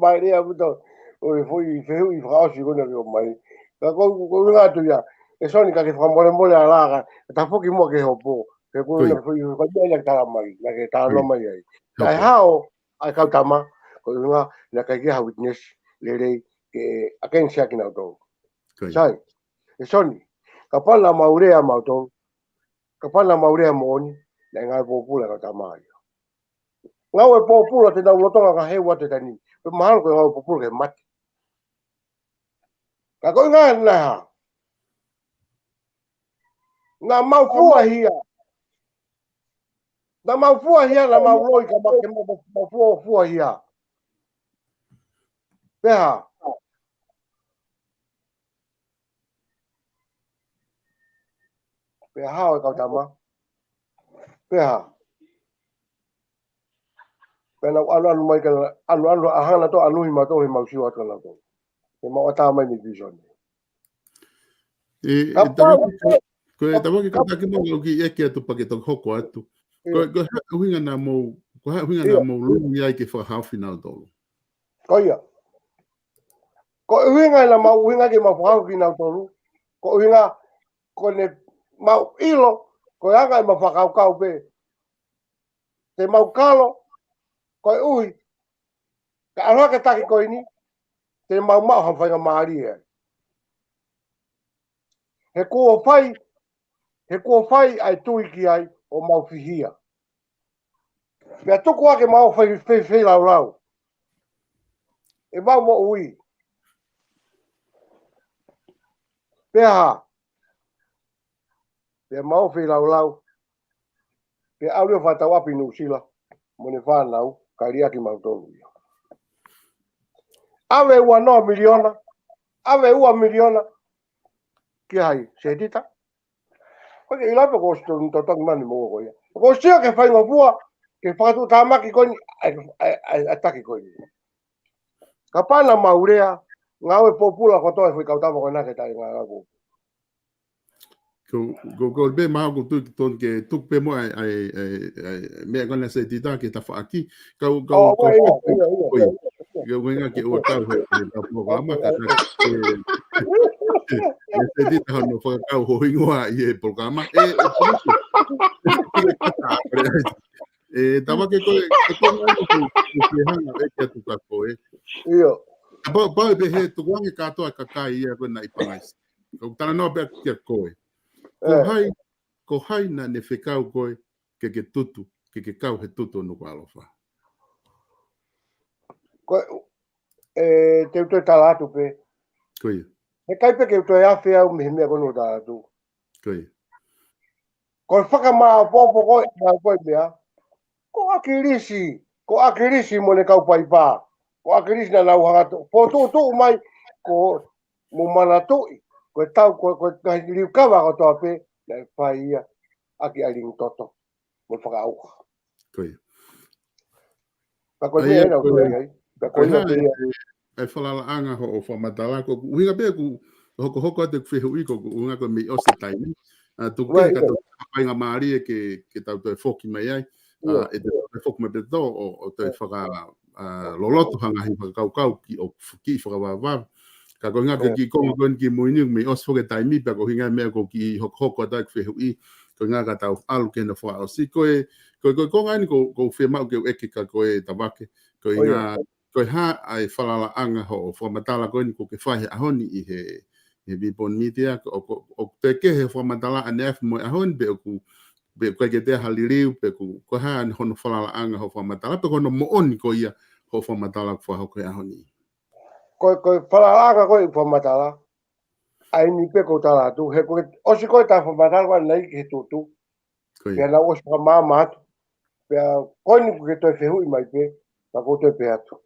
Maria, muito. O foi feu e frau si gona o mai. Ka ko nga tu ya. E soni ka ke mole a laga. Ta foki mo ke hopo. Ke ko na foi ko ya ta mai, na ke ta no mai ai. Ai hao ai ka tama ko nga na ka ke ha witness le ke aken sia kina to. Sai. E soni ka pala maurea mauto. Ka pala maurea moni na nga popula ka tama. Ngau e popula te nau lotonga ka hewa te tani. Pe mahalo ko ngau popula ke mati. Ka ko nga na ha. Nga maufua hia. Na maufua hia na mauroi ka make maufua hia. Peha. Peha o ka tama. Peha. Pena anu mai ka anu ahana to anu hi mato hi mausiwa ka na to. Ke mau ata mai ni vision. Ko e tawa ke kata ki mo ki e ke atu pa ke to hoko atu. Ko hinga na mo lu ia ke fa half final do. Ko ia. Ko hinga na mau hinga ke mau half final do. Ko hinga ko ne mau ilo ko anga ma whakau pe. Te mau kalo ko ui. Ka ara ka taki ko ini. Te mau han whainga maari e. He kua whai ai tui ki ai o mau whihia. Pea tuku ake mau whai lau. E mau mo ui. Pea ha. Pea mau whai lau. Pea au leo whatau api nusila. Mone whanau, karia ki mau tonu. Awe ua noa miliona. Awe ua miliona. Ki hai, se dita. Koe i lape ko sto ntotangi mani mo ko ia. Ko stia ke whainga vua. Ke whakatu tāmaki koni. Ataki koni. Ka pana maurea. Ngawe popula ko toi whi kautama ko nake tai ngā ko. Ko be ma ko tu ton ke tu pe mo ai me kona se dita ke ta fa aki. Ko yo venga que o tal da programa ka se dita no fa ka ho ingoa i programa tava que ko hanga e tu ka ko Iyo. ba be he tu wangi ka to ka kai ia ko na ipangais. Ko tana no be ke ko ko hai na ne fekau ko ke tutu ke kau he tutu no ka alofa. Te utoe talatu pe. Koia. He kaipe ke utoe awhi au mihi mea kono talatu. Koia. Ko whakamaa popo koe na koe mea. Ko akirisi mo ne kau pai pā. Ko akirisi na nau hangatu. Po tu mai ko mo mana tui. Ko tau ko liu kawa ko toa pe. Na pai ia aki aling toto. Mo whakauka. Koia. Ka koe mea ena utoe ai. Ka koe ia pe ia. E whalala anga ho o whamatala ko uhinga pia ku hoko ate whehu i ko unga ko mi ose taimi tuke ka tau whainga maari e ke tau toi whoki mai ai e te whoki mai peto o toi whaka loloto hanga hi whakaukau ki o ki whakawawar ka ko hinga ki konga kon ki muini mi ose whoke taimi pia ko hinga mea ko ki hoko ate whehu i ko hinga ka tau alu kena wha o si koe konga ni ko whemau ke eke ka koe tawake ko hinga ko ha ai falala anga ho formatala ko ni ko ke fai ahoni I he bipon media o te ke he formatala anef mo ahon be ku be ko ke te haliriu be ku ko ha ni hono falala anga ho formatala pe ko no mo oni ko ia ho formatala ko ho ko ahoni ko falala anga ko formatala ai ni pe ko tala tu he ko o si ko ta formatala ko nei ke tu pe na o sa mama pe ko ni ko ke to fehu I mai pe ta ko te pe atu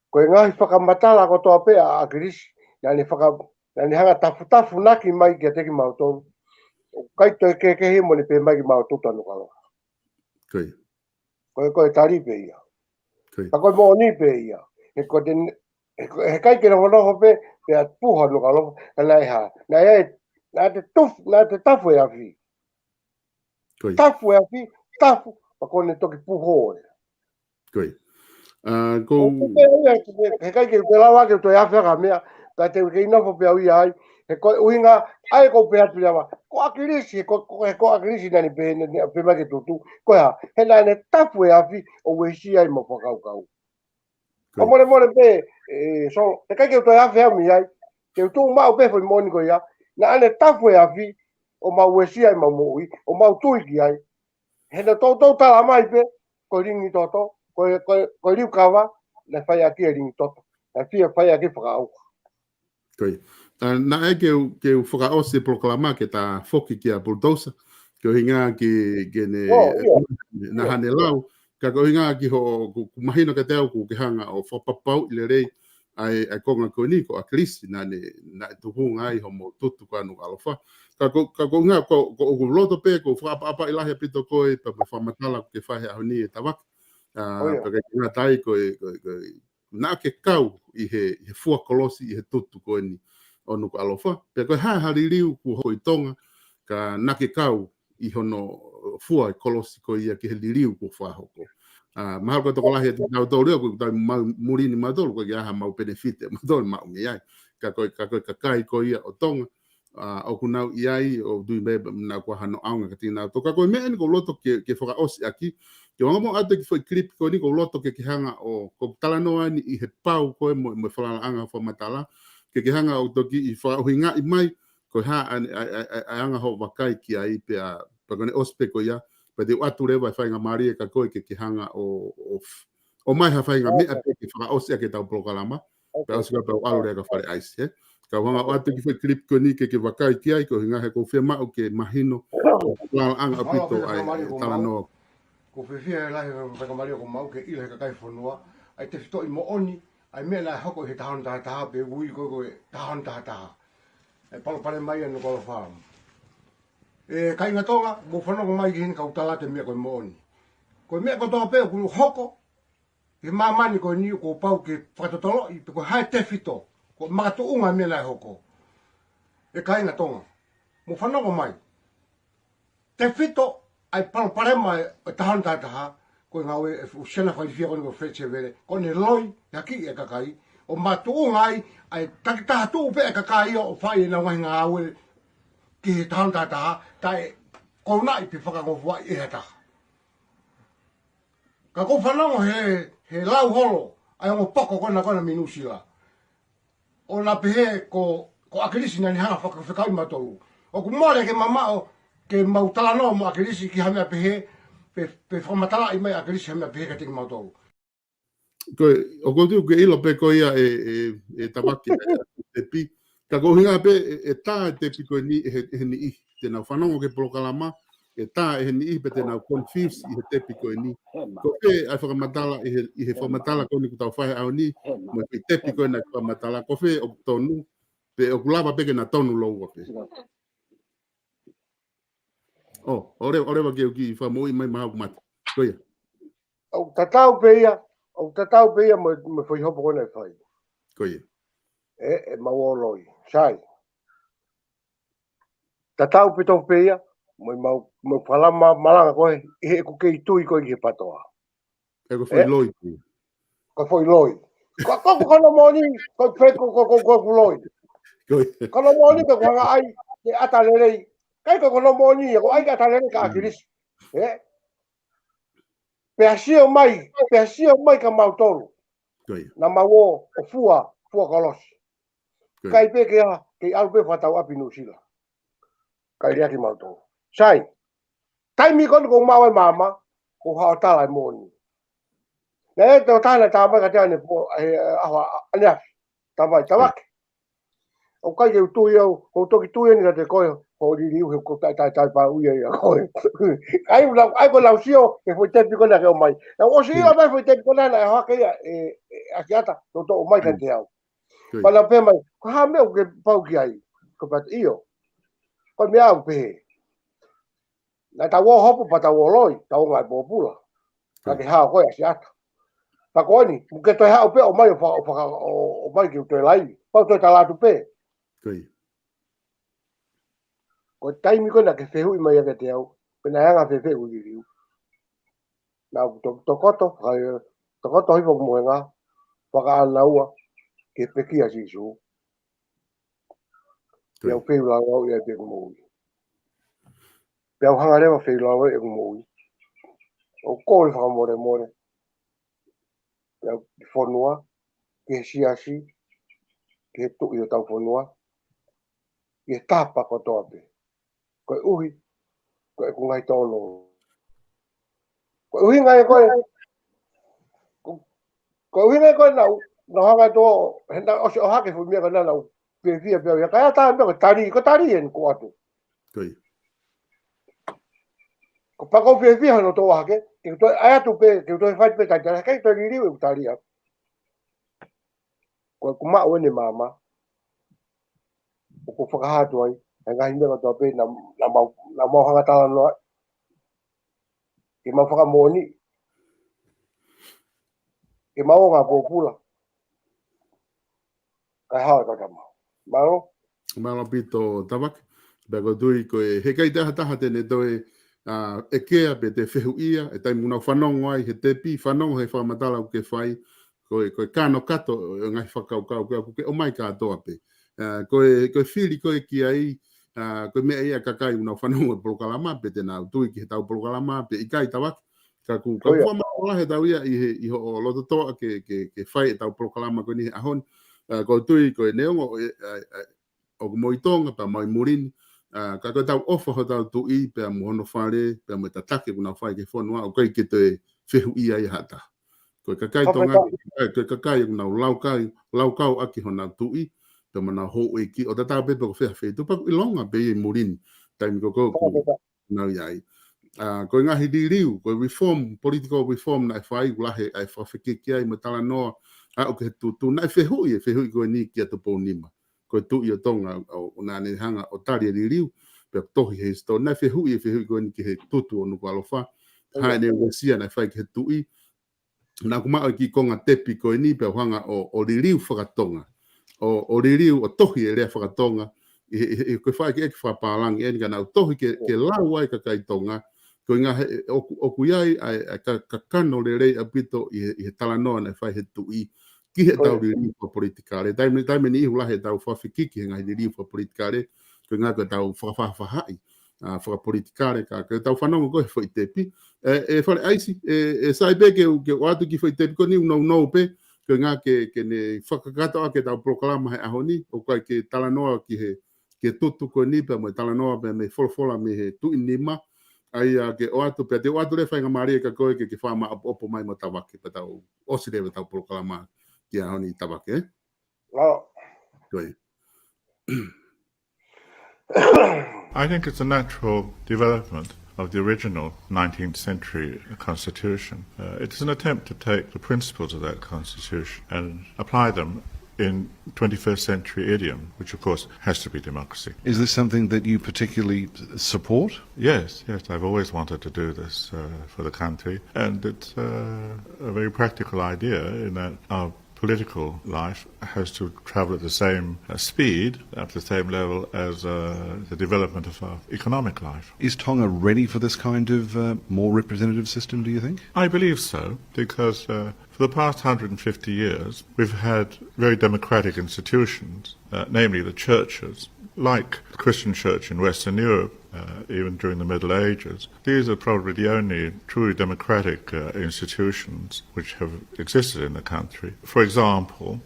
ko nga whakamatala ko toa pe a kirisi na ni hanga tafu naki mai ke teki mauton kai to ke hi mo ni pe mai ki maututa no kalo ko tari pe ia ko mo ni pe ia e ko den e kai ke no no pe pe a puha no kalo la ha na te tafu ya fi Tafu e fi, tafu, pa kone toki puho e. Koi. O kupe he kai ke te lawa ke to ia whaka mea, ka te ke ina fo pia ui ai, he koe uhinga, ai ko pia tu lawa, ko akirisi, ko akirisi nani pe ma ke tutu, ko ha, he nai ne tafu e afi, o wesi ai mo whakau kau. O more pe, so, he kai ke to ia whea mi ai, ke tu mau pe fo moni ko ia, na ane tafu e afi, o mau wesi ai mau moui, o mau tuiki ai, he na tau tala mai pe, ko ringi toto, ko riu kawa, na fai aki e ringi toto. Na fia fai aki whakau. Koi. Na e ke whakao se POLOKALAMA ke ta whoki ki a PULUTOUSA, ke o hinga ki na hane lau, ka ko hinga ki ho mahino ka teo ku ke hanga o whapapau i le rei ai konga ko ni ko a krisi na tuhunga ai ho mo tutu ka nu alofa. Ka ko hinga ko loto pe ko whapapa i lahe pito koe pa me whamatala ke whahe aho ni e tawaka. Pa ka hinga tai ko na ke kau i he fua kolosi i he tutu ko ni onu ko alofa. Pe ko hari riu ku hoi tonga ka na ke kau i hono fua kolosi ko ia ki he liriu ko whahoko. Mahal ko toko lahi nau tau reo ko tau murini madolo ko ia ha mau benefite madolo mau ngi ai. Ka kai ko ia o tonga. O kunau iai o dui me na ko hano aunga ka tina to ka ko me ko loto ke whaka osi aki. Ke wanga mo ate ki foi clip ko ni ko loto ke hanga o ko talanoa ni i he pau ko mo whala anga fo matala. Ke hanga o toki i wha hinga i mai ko ha anga ho wakai ki ai pe a pagone ospe ko ia pe de atu rewa fa nga mari ka ko ke hanga o mai ha fa nga me a pe ki wha osi ke tau POLOKALAMA pe osi ka pau alu ka fare ice he ka wanga atu ki foi clip ko ni ke wakai ki ai ko hinga he ko fe ma o ke mahino la anga pito ai talanoa ko fefia la he ka mari ko mau ke ile ka kai fonua ai te fito i mo oni ai me na hoko he tahon ta pe ui ko tahon ta e palo pale mai no ko farm e kai nga tonga mo fono ko mai hin ka utala te me ko mo oni ko me ko to pe ku hoko e mamani ko ni ko pau ke fatotolo i ko hai te fito ko matu unga me la hoko e kai nga tonga mo fono ko mai te fito ai palo pare mai tahon ta ko ngawe u sena fa fia ko feche vele ko ne loi yaki e kakai o matu ngai ai takita tu pe kakai o fai na ngai ngawe ki tahon ta tai ko nai pe faka ko wa e ta ka ko fano he lau holo ai mo poko ko na minusila o na pe ko akirisi na ni hana faka faka matolu o ku mole ke mama o ke mautala no mo akirisi ki hame pe pe whamatala i mai a krisi hama peheka tiki mautau. O kotu ke ilo pe ko ia e TAVAKE te pi. Ka ko hinga pe e tā te pi ko ni e ni i. Tēnā whanongo ke POLOKALAMA e tā e ni i pe tēnā confuse i he te pi ko ni. Ko pe ai whakamatala i he whamatala ko ni kutau whahe au ni. Mo i te pi ko na whamatala. Ko fe o tonu pe o kulava pe ke na tonu loua pe. Ore wa ke uki fa mo i mai maha kumata. Koia. O tatau pe ia me foi hopo kona e whai. Koia. E mauoloi. Sai. Tatau pe tau pe ia, me whalama malanga koe, e ko kei tui koe ki he patoa. E ko foi loi. Ko foi loi. Ko kono moni, ko peko ko loi. Kono moni ko wanga ai, ke atalelei. Kai ko kono moni, ko ai atalelei ka akirisi. Peasio mai ka mautolu. Na mawo o fua kolosi. Kai pe ke alpe fatau api nusila. Kai ria ki mautolu. Sai. Taimi ko mawe mama ko ha tala moni. Ne to tala tama ka tane po ahwa ania. TAVAKE. O kai ke tu yo, ko toki tu ni ka te koyo. Ko ri ko tai pa uia ia ko. Ai ko lausio ke foi tempo kona ke o mai. Na o sio mai foi tempo kona na ha ke akiata to mai kan te au. Pala pe mai, ko ha me o ke pau ki ai. Ko pat io. Ko me au pe. Na ta wo hopo pa ta wo loi, ta o ngai popula. Ka ke ha ko akiata. Pa ko ni, ke to ha o pe o mai o mai ki to lai. Pa to ta la tu pe. Ko taimi kona ke fehu i mai ke te au. Penanga pepe uli riu. Na tokoto hai tokoto hi mo nga paka laua ke peki a sisu. Pia pe la o ia pe mo. Pia hanga le fe la o e mo. O ko le fa more. Pia fonua ke siasi ke tu i tau fonua. Ke tapa ko tope. Ko uhi ko ngai tono. Ko uhi ngai ko uhi ngai ko na hanga to henda o hake fu mia kana na pe fia pe ya kaya ta ko tari en ko atu. Koi. Ko pako pe fia no to hake ke to aya tu pe ke to fai pe ka jara kai to ri u tari a. Ko kuma o ni mama. Ko whakaha tu ai, ngai mea to pe na mau hanga tala no. Ke mau whakamoni. Ke mau ngā pōpula. Kai hawa kaka mau. Maro? Maro pito tawake. Bego tui koe he kai taha tene toe e kea pe te whehu ia, e tai muna whanongo ai, he te pi whanongo he whamatala u ke whai, koe kano kato ngai whakaukau ke o mai katoa pe. Koe whiri koe ki ai, koe mea ia kakai una whanongo e POLOKALAMA, pe te nau tui ki he tau POLOKALAMA, pe i kai tawake. Ka whamau he tau ia i ho loto toa ke whai e tau POLOKALAMA koe ni he ahon. Koe tui koe neongo o moitonga pa mai murini. Ka koe tau ofa ho tau tui pe mohono whare, pe mo tatake kuna whai ke whanua, o kai ke te whehu ia i hata. Koe kakai tonga, koe kakai kuna laukau aki ho nau tui, pe mana ho e ki, o tatau pepe ko whea whea, tupaku i longa pe i murini, taimi ko ku nau iai. Koe ngahi di riu, koe reform, political reform na e whai, ulahe ai whawhikiki ai, mo tala noa, o ke tu na e whehui koe ni ki ato pou nima. Koe tu i o tonga o nane hanga o tari e riu, pe tohi he sto, na e whehui koe ni ki he tutu o nuku alofa, hae ne uesia na e whai ki he tui, na kumao ki konga tepi koe ni, pe hanga o riu whakatonga, o riu o tohi e rea whakatonga, koe whai ki eke whapalangi, e nika nau tohi ke lau ai kakai tonga, koe ngā o kuiai ka kano le rei apito i he talanoa na e whai he tui, ki he tau riu wha politikare. Taime ni ihu lahe tau whawhikiki he ngai riu wha politikare, koe ngā koe tau whawhawhai, whakapolitikare, koe tau whanongo koe wha i tepi. E whare aisi, e sai pe ke o atu ki wha i tepi, koe ni unau pe, koe ngā ke ne whakakatoa ke tau POLOKALAMA he ahoni, o kai ke talanoa ki he tutu koe ni, pe mo talanoa pe me wholofola me he tui nima, ai ke o atu pe te o atu le whainga maria ka koe ke whama opo mai mo tawake, pe tau osi rewa tau POLOKALAMA. Yeah, honey, tabake. Good. I think it's a natural development of the original 19th century constitution. It's an attempt to take the principles of that constitution and apply them in 21st century idiom, which of course has to be democracy. Is this something that you particularly support? Yes, I've always wanted to do this for the country, and it's a very practical idea in that our political life has to travel at the same speed, at the same level as the development of our economic life. Is Tonga ready for this kind of more representative system, do you think? I believe so, because for the past 150 years we've had very democratic institutions, namely the churches, like the Christian church in Western Europe, even during the Middle Ages. These are probably the only truly democratic institutions which have existed in the country. For example,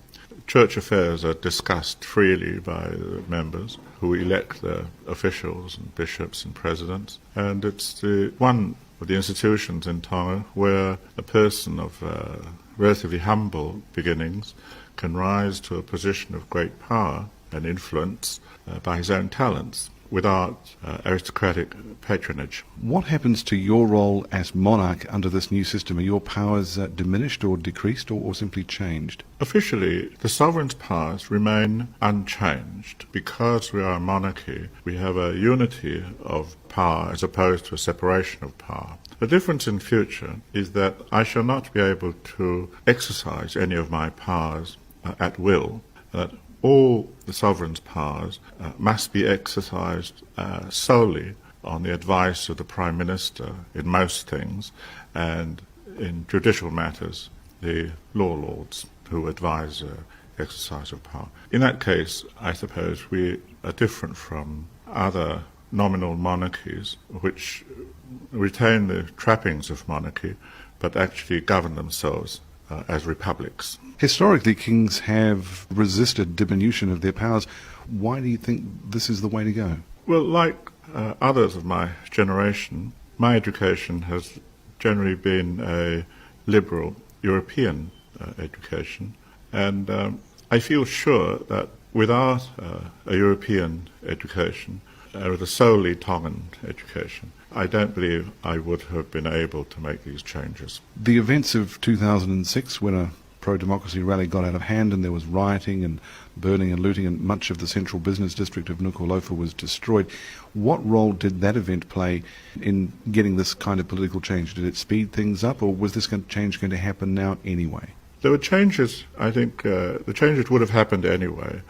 church affairs are discussed freely by the members who elect their officials and bishops and presidents, and it's the one of the institutions in Tonga where a person of relatively humble beginnings can rise to a position of great power and influence by his own talents, without aristocratic patronage. What happens to your role as monarch under this new system? Are your powers diminished or decreased or simply changed? Officially, the sovereign's powers remain unchanged. Because we are a monarchy, we have a unity of power as opposed to a separation of power. The difference in future is that I shall not be able to exercise any of my powers at will, that all the sovereign's powers must be exercised solely on the advice of the Prime Minister in most things, and in judicial matters, the law lords who advise exercise of power. In that case, I suppose we are different from other nominal monarchies which retain the trappings of monarchy but actually govern themselves as republics. Historically, kings have resisted diminution of their powers. Why do you think this is the way to go? Well, like others of my generation, my education has generally been a liberal European education, and I feel sure that without a European education, with a solely Tongan education, I don't believe I would have been able to make these changes. The events of 2006, when a pro-democracy rally got out of hand and there was rioting and burning and looting and much of the central business district of Nuku'alofa was destroyed, what role did that event play in getting this kind of political change? Did it speed things up, or was this change going to happen now anyway? There were changes, I think, the changes would have happened anyway,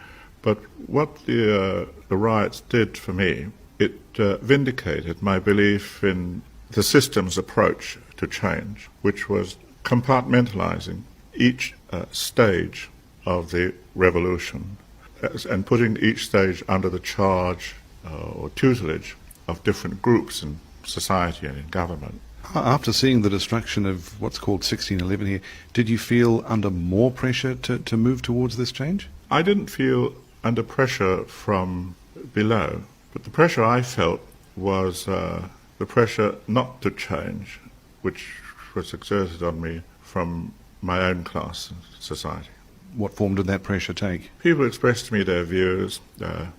but what the riots did for me, it vindicated my belief in the system's approach to change, which was compartmentalizing each stage of the revolution and putting each stage under the charge or tutelage of different groups in society and in government. After seeing the destruction of what's called 1611 here, did you feel under more pressure to move towards this change? I didn't feel under pressure from below, but the pressure I felt was the pressure not to change, which was exerted on me from my own class and society. What form did that pressure take? People expressed to me their views,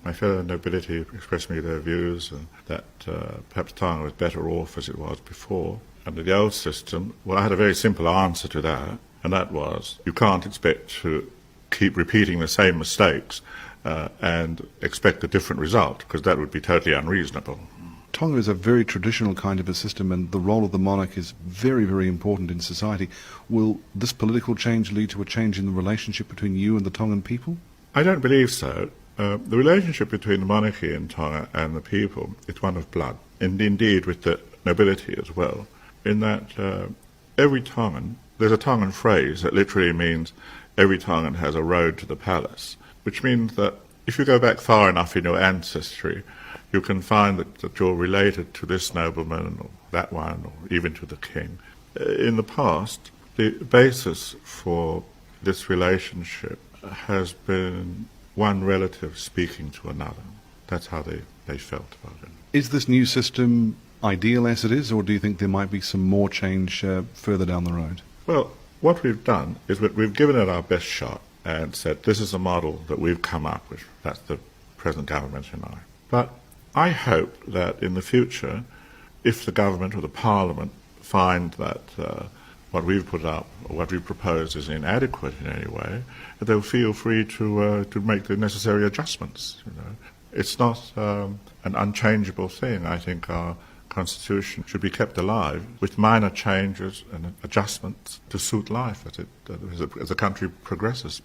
my fellow nobility expressed to me their views, and that perhaps Tonga was better off as it was before. Under the old system, well, I had a very simple answer to that, and that was, you can't expect to keep repeating the same mistakes and expect a different result, because that would be totally unreasonable. Tonga is a very traditional kind of a system, and the role of the monarch is very, very important in society. Will this political change lead to a change in the relationship between you and the Tongan people? I don't believe so. The relationship between the monarchy in Tonga and the people is one of blood, and indeed with the nobility as well, in that every Tongan, there's a Tongan phrase that literally means every Tongan has a road to the palace, which means that if you go back far enough in your ancestry, you can find that you're related to this nobleman or that one, or even to the king. In the past, the basis for this relationship has been one relative speaking to another. That's how they felt about it. Is this new system ideal as it is, or do you think there might be some more change further down the road? Well, what we've done is that we've given it our best shot and said this is a model that we've come up with. That's the present government and I. But I hope that in the future, if the government or the parliament find that what we've put up or what we've proposed is inadequate in any way, that they'll feel free to make the necessary adjustments. You know, it's not an unchangeable thing. I think our constitution should be kept alive with minor changes and adjustments to suit life as the country progresses.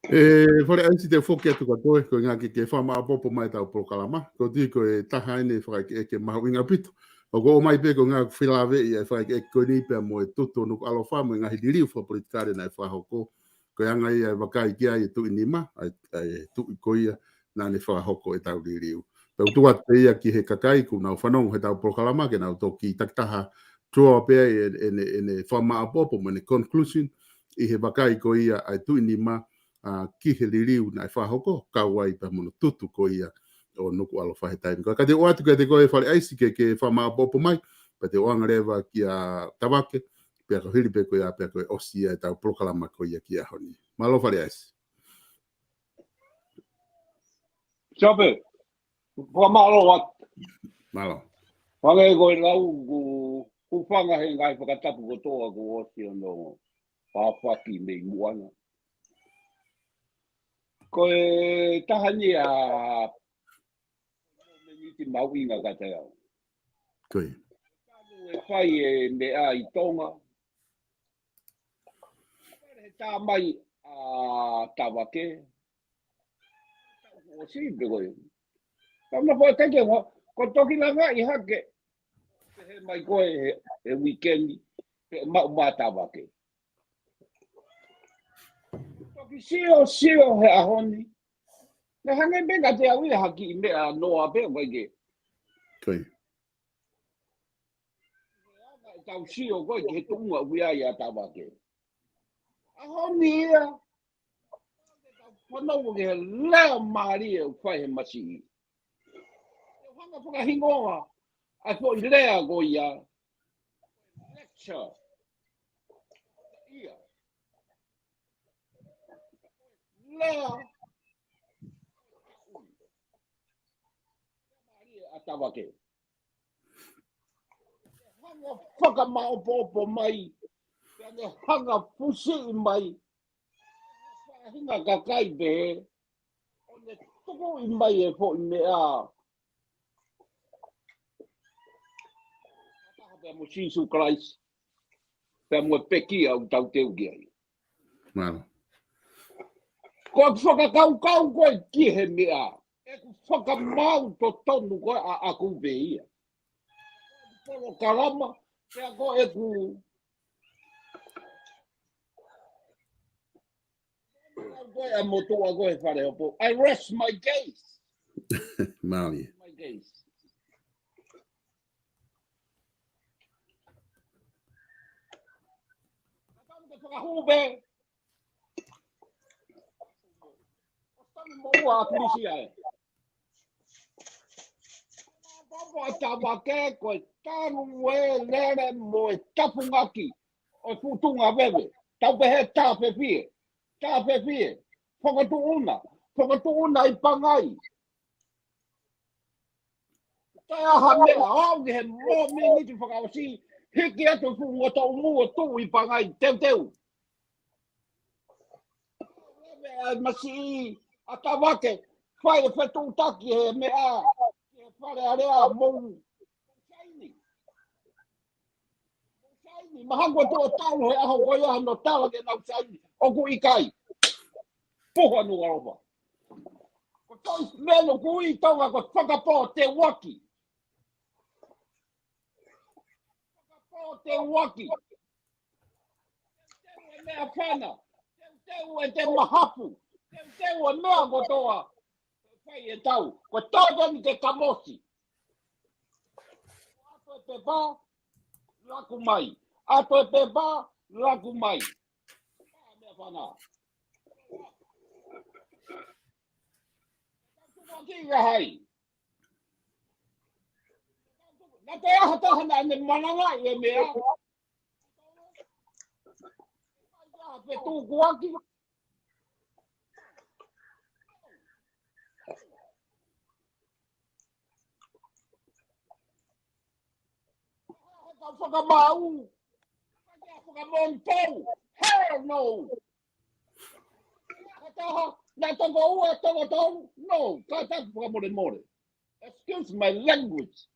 Fore ansi te foki atu katoe ko ngā ke whama apopo mai tau POLOKALAMA, ko tui ko e taha ene whakaike eke mahu inga pito. O ko o mai pe ko ngā whilawe i e whakaike eke koe ni pea mo e tuto nuku alofa mo ngā hidiriu wha politikare na e whahoko. Ko anga i e wakai kia i tu inima, ai tu i koia nā ne whahoko e tau ririu. Pau tuat pe ia ki he kakai ku nau whanongo he tau POLOKALAMA ke nau toki taktaha tua pea e whama apopo mo ne conclusion i he wakai ko ia ai tu inima ki he ririu na e whahoko, kauai pa mono tutu ko ia o nuku alofa he taimi. Ka te o atu ka te koe whare aisi ke whama apopo mai, pa te oanga rewa ki a tawake, pia ko hiri pe ko ia, pia ko e osi e tau POLOKALAMA ko ia ki a honi. Malo whare aisi. Sabe, whamalo wat. Malo. Whangai koe lau ku whanga he ngai whakatapu ko toa ko osi ono whawhaki mei muana. Ko e tahani a meniti mauinga ka te au. Koe. E whai e mea i Tonga. He tā mai a tawake. O si pe koe. Tama po take ko toki la nga I hake. He mai ko e weekend pe ma TAVAKE. Toki sio he ahoni. Na hange benga te awi haki me a noa be wege. Koi. Tau sio ko ke tunga wia ya TAVAKE. Ahoni ia. Wano ke la mari e fai he masi. Hanga puka hingoa. A fo lea go ia. Lecture. Ia. Lea. Mari a TAVAKE. Hanga whaka maopopo mai. Hanga pusi mai. Hinga kakai be. One toko I mai e fo I mea. Pea mo Jesus Christ. Pea mo peki au tau teu ki ai. Mano. Ko whakakau koe ki he mea. E ku whakamau to tonu koe a aku be ia. POLOKALAMA. Pea ko e ku... I rest my case. Maui. My case. Whakahube. Ostani moua a tulisia e. Papa TAVAKE koe tanu e lere mo e tapungaki. O futunga wewe. Tau pehe tape fie. Tape fie. Whakatuuna I pangai. Tai aha mea au he mo mingi tu whakawasi. Hiki atu funga tau mua tu I pangai. Teu. Masi a TAVAKE. Whai e whetu taki he mea. He whare area mou. Shaini. Mahangwa tu o tau he aho koe aha no TAVAKE nau shaini. Oku I kai. Poho anu arofa. Ko toi meno kui tonga ko whakapo te waki. Whakapo te waki. Teu e mea whana. Teu e te mahapu. Teu e mea ko toa. Whai e tau. Ko tōta ni te kamosi. Ato e te pā, laku mai. Ato e te pā, laku mai. Mea whana. Kinga hai. Na te aha tahana ane mananga I e mea. Ia pe tū kuaki. Haka whakamau. Haka whakamontau. Hell no. Haka na tongo ua tongo tau. No. Ka taku whakamore. Excuse my language.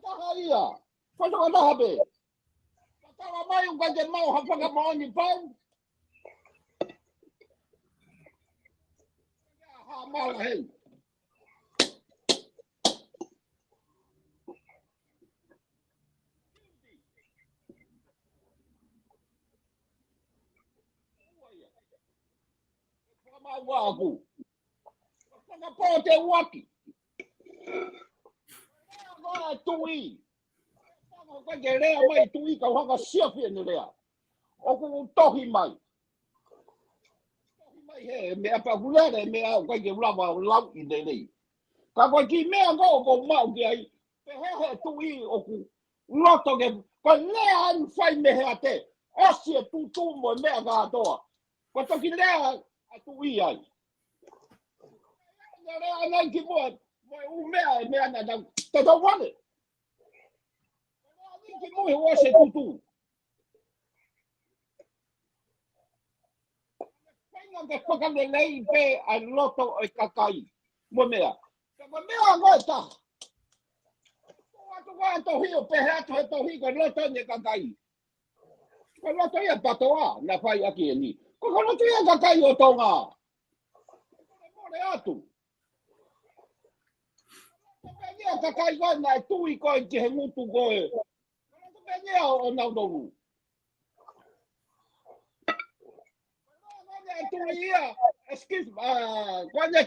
Haka ia. Whataka naha be. Tawa mai unga te mau ha whakamaoni pau. Ha mala hei. Whakamaua aku. Whakapo te waki. Rea tui. Ka ke rea mai tui ka whaka siawhi ni rea. Oku tohi mai. Tohi mai he mea pakulere mea o kai ke ulawa lau I nei. Ka koe ki mea ko mau ki ai. Pe he tui oku. Loto ke. Ko lea anu whai mehea te. Osi e tutu mo mea ka atoa. Ko toki lea a tui ai. Lea nai ki mua. Mo mea e mea na tau. Te tau wane. Ki mui hoa se tutu. Whainga te whakalelei pe a loto o kakai. Mo mea. Ka mea ngoe ta. Atu wā tohi o pehe atu he tohi ko loto ni kakai. Ko loto ia patoa na whai aki e ni. Ko loto ia kakai o tonga. Ko more atu. ka kai ko na tui ko ki he ngutu ko e ko me ne o na do tui ia excuse ko ne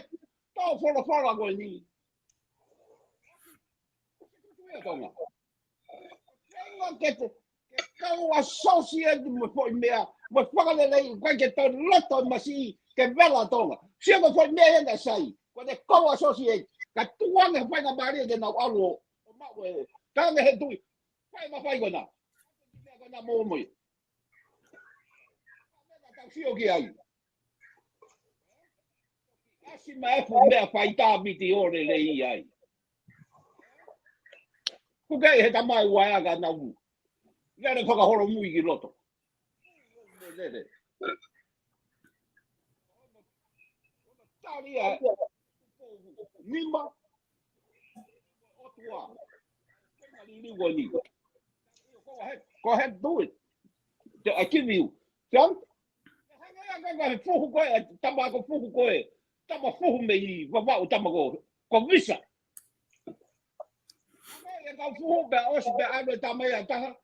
to fora ko ni tonga que kau associate mo foi mea mo whakale lei koe ke tau loto masi ke vela tonga sia mo foi mea henda sai ko te kau associate ka tuanga whai na maria ke nau alo o mau e tanga he tui whai ma whai kona kona mo moi tau sio ki ai asi ma e fu mea whai tā miti ore lei ai kukai he tamai wai aga nau Gare whakahoro mui ki roto. Tāria Nima Otua. Go ahead, do it. I give you. John? Fuhu koe, tamako fuhu koe. Tama fuhu me I wawau tamako. Ko visa. Ka fuhu be osi be ane tamaya taha.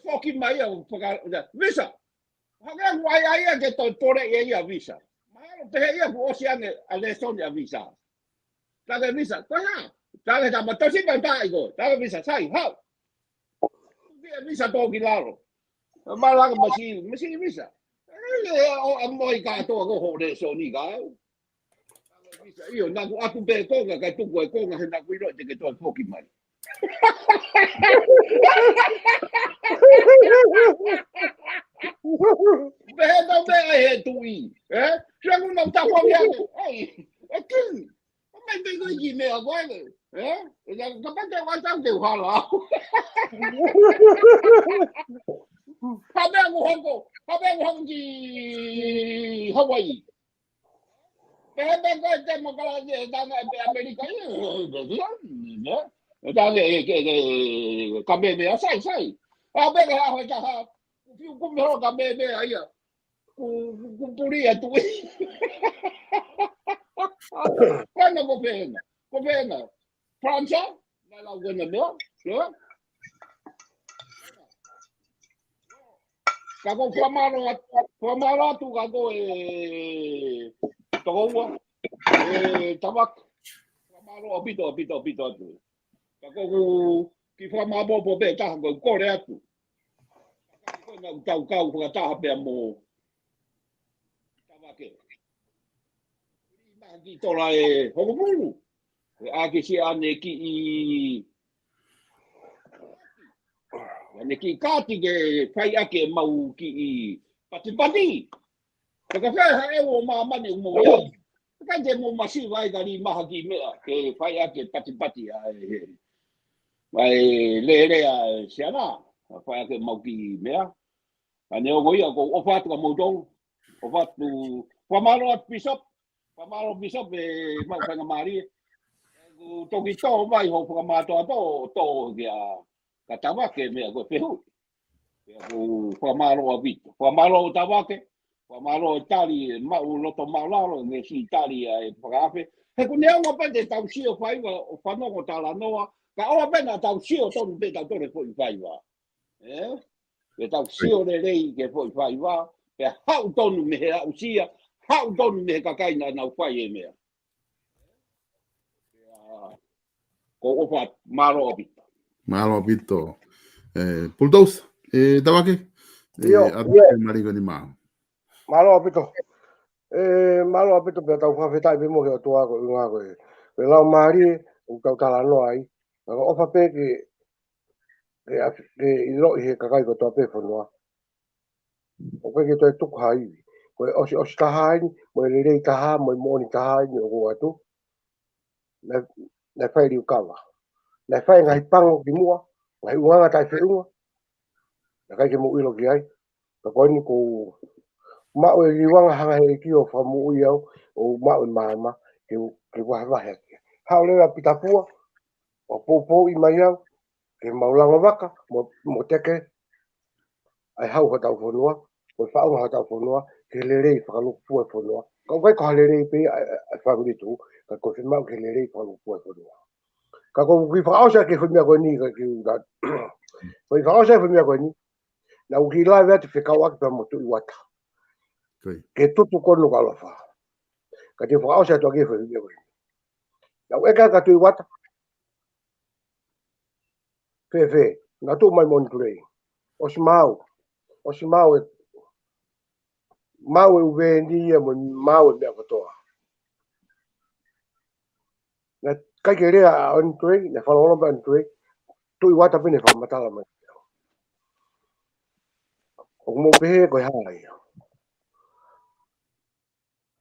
Foki mai o visa. Hanga wai ai ke to tore ia visa. Mahalo te ia ko osiane ale sonia visa. Taga visa. Taga. Taga tama tosi ba tai go. Taga visa sai. How? Visa to ki laro. Malaga masi visa. O amoi ka to go ho de soni ga. Visa io na ko aku be tonga ka tu ko ko nga na ku ro te ke to foki mai. Beheda be he tui, Jangu não tá comendo. Ai, aqui. Como é que eu ia me agora? Capaz de guardar teu ralo. Cabelo Hong de Hawaii. Beheda be democracia da América. Cabelo sai. A be ha ho ja. Ku me ro cabelo aí. Ku puria tu. Quando governa. França, lá o governo, Kago famaro tu kago togo tabak famaro opito tu. Kago ki famabo po be ta go kore atu. Kago na kau ko ta pe mo tabake. Ki tola e hokopulu. Aki si ane ki I ane ki kati ke whai ake mau ki I pati. Taka whai hae o maa mani umo ia. Taka te mo masi wai kari maha ki mea ke whai ake pati. Vai le siana. Whai ake mau ki mea. Ane o goia ko ofatu ka mautong. Ofatu whamaro at bishop. Whamaro bishop e mau whanga maari. Toki to mai ho whamatoa to kia ka TAVAKE mea koe pehu. Ko whamaro a vito. Whamaro TAVAKE. Whamaro tali mau loto maularo nge si tali e whakaape. He ko nea ua pete tau sio whaiwa o whanoko tala noa. Ka oa pena tau sio tonu pe tau tore fwoi whaiwa. Pe tau sio le rei ke fwoi whaiwa. Pe hau tonu me he au sia. Hau tonu me he kakaina nau whai e mea. Ko ofa malo opito. PULUTOUSA, TAVAKE. Marigo ni mau. Malo opito. Malo opito pe tau whawhetai pe mo ke o toa ko unga ko e. Pe lau maari u tau tala no ai. Naka ofa pe ke ilo I he kakai ko toa pe whanua. O pe ke toi tuku haiwi. Ko e osi tahaini, mo e rei taha, mo e moni tahaini o ko atu. Na whai riu kawa. Na whai ngai pango ki mua, ngai uanga tai whiunga. Na kai ke mo ilo ki ai. Ka koe ni ko mao e riwanga hanga he ki o whamu ui au, o mao e maama, ke wahewahe aki. Hao lewa pitapua, o popo I mai au, ke maulanga waka, mo teke, ai hau hatau whanua, o whaunga hatau whanua, ke lerei whakalupua whanua. Ka kai ka lerei pe ai whanuritu, ka koe whi mau ke lerei whakalupua whanua. Ka ko ki whakaosa ke whumia koe ni, ki urat. Ko i whakaosa e whumia koe ni, na uki lai vea te whikau aki pia motu i wata. Ke tutu kono ka alofa. Ka te whakaosa e toa ke whumia koe ni. Na eka ka tu i wata. Whe, nga tu mai moni turei. O si mau e uwe ni e mo mau e mea katoa. Na kai ke rea a oni turei, na whalolomba oni turei, tu i wata pene whamatala mai. O mo pehe koe hai.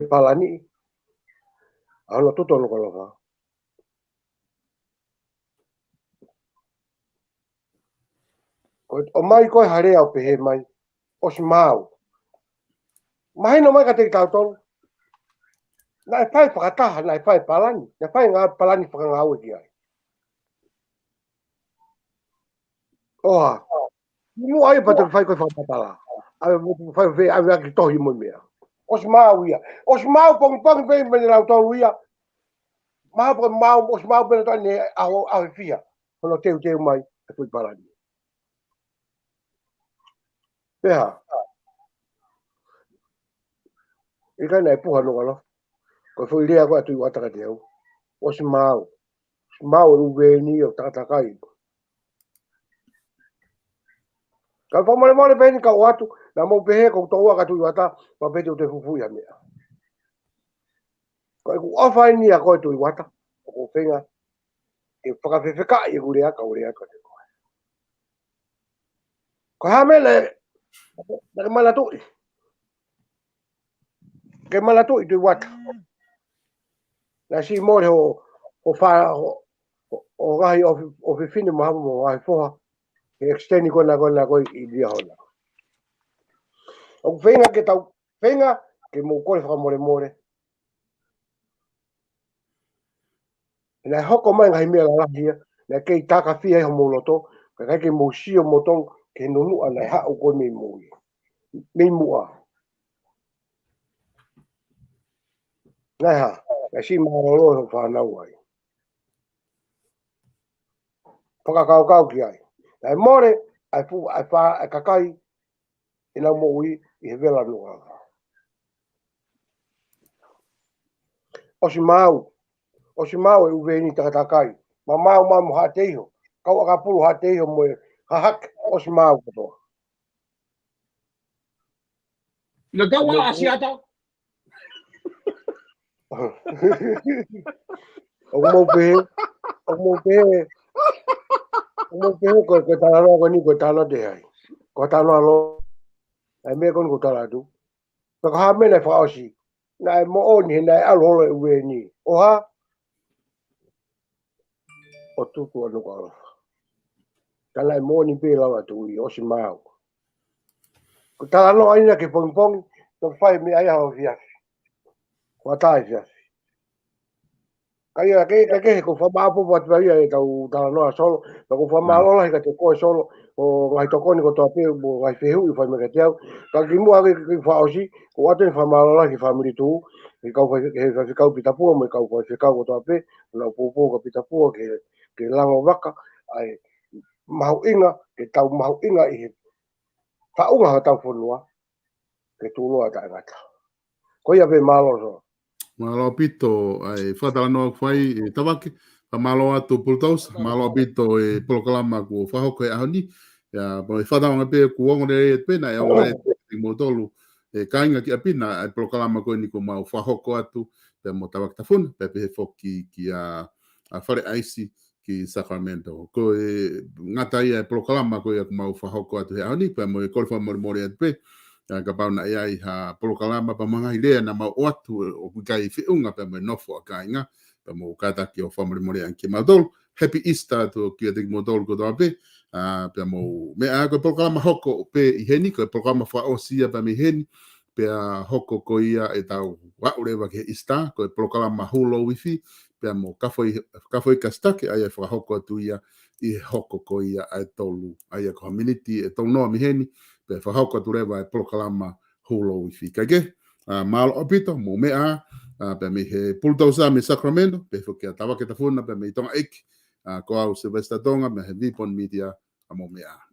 Palani, ano tuto no kalofa. O mai koe harea o pehe mai, o si mau. Mahi no mai ka te tautolu. Na e whai whakataha, na e whai palani. Na whai ngā palani whakangau e ki ai. Oha, mu ai pa te whai koe whamatala. Ai whai whai ai aki tohi mo mea. O si mau ia. O si mau pongi pe mene lau tolu ia. Mau pongi mau, o si mau pene tani au e fia. Hono teu mai, e pui palani. Peha. Ika nei puha no kalo. Ko foi rea ko atu wataka te au. O si mau. Si mau e uweni o tatakai. Ka whamare pēni ka o atu. Na mau pehe ko toa ka tui wata. Ma pete o te fufu ia mea. Ko e ku awhai ni a koe tui wata. Ko whenga. E whakawhewheka i urea ka te koe. Ko hamele. Na ke malatui. Ke malatui tui wata. Na si more ho wha o gahi o whiwhine mahamu mo gahi whoha. Ke extendi kona koe i lia hona. O whenga ke tau whenga ke mō kore whakamore. Nā hoko mai ngahi mea lalahia. Nā kei taka whia ho mō loto. Ka kai ke mō sio mō tong ke nonu anai hao koe mei mōi. Mei mua. Nā ha. Nā si marolo ho whanau ai. Whakakau ki ai. Nā more ai kakai e nau mō ui i he vela nua. O si mau e uveni takakai. Ma mau mo ha te iho. Kau aka pulu ha te iho mo e hahak o si mau katoa. Nā kau a asiata? O mō pehe koe tāna koe ni koe tāna te hai. Koe tāna alo. Ai mea koe koe tāna tu. Ka ha mena whaosi. Nā e mo oni he nā e alola e uveni. Oha? O tuku anu ka alofa. Tala e mo oni pe lawa tu i o si mau. Ko tala no aina ke pongi. Tō whai me ai hao fiafi. Kua tāi fiafi. Kai ke ko whamaapo watuaria e tau tala noa solo. Na ko whamaalola hika te koe solo. O ngai tokoni ko toa peo mo ngai whehu i whai meka te au. Ka ki mua ke whaosi. Ko atu e whamaalola ki whamiri tu. He kau pitapua mo i kau whekau ko toa pe. Na popo ka pitapua ke lango waka. Ai mahu inga. Ke tau mahu inga i he whaunga ha tau whanua. Ke tūloa ta ngata. Ko ia pe malo. Malo pito ai whatala noa whai e tawake. Pa malo atu PULUTOUSA. Malo pito e POLOKALAMA ko whahoko e ahoni. Ia pa e whatanga pe ku ongore e pena e ongore e motolu. E kainga ki a pina e POLOKALAMA koe ni ko mau whahoko atu. Pe mo TAVAKE TAFUNA. Pe pe he whoki ki a whare aisi ki Sacramento. Ko e ngata ia e POLOKALAMA koe ku mau whahoko atu he ahoni. Pe mo e kore mori atu pe. Ka pauna ia i ha POLOKALAMA pa mga hilea na mau oatu o kai whiunga pa mo nofo a kainga pa mo kataki o whamore anki maudolu. Happy Easter to ki a tiki maudolu ko toa pe. Pa mo mea ko POLOKALAMA hoko pe i heni ko POLOKALAMA whaosia pa mi heni pe a hoko ko ia e tau waurewa ke Easter ko POLOKALAMA hulo wifi pe mo kafoi kastake ai e whahoko atu ia i hoko ko ia ai tolu ai a community e tau noa mi heni pe whahauka tu rewa e POLOKALAMA hulo wifi. Kage, malo opito, mo mea, pe me he PULUTOUSA me Sacramento, pe whukia TAVAKE TAFUNA, pe me i tonga eki, Ko au Sylvester Tonga me he Vipon Media a mo mea.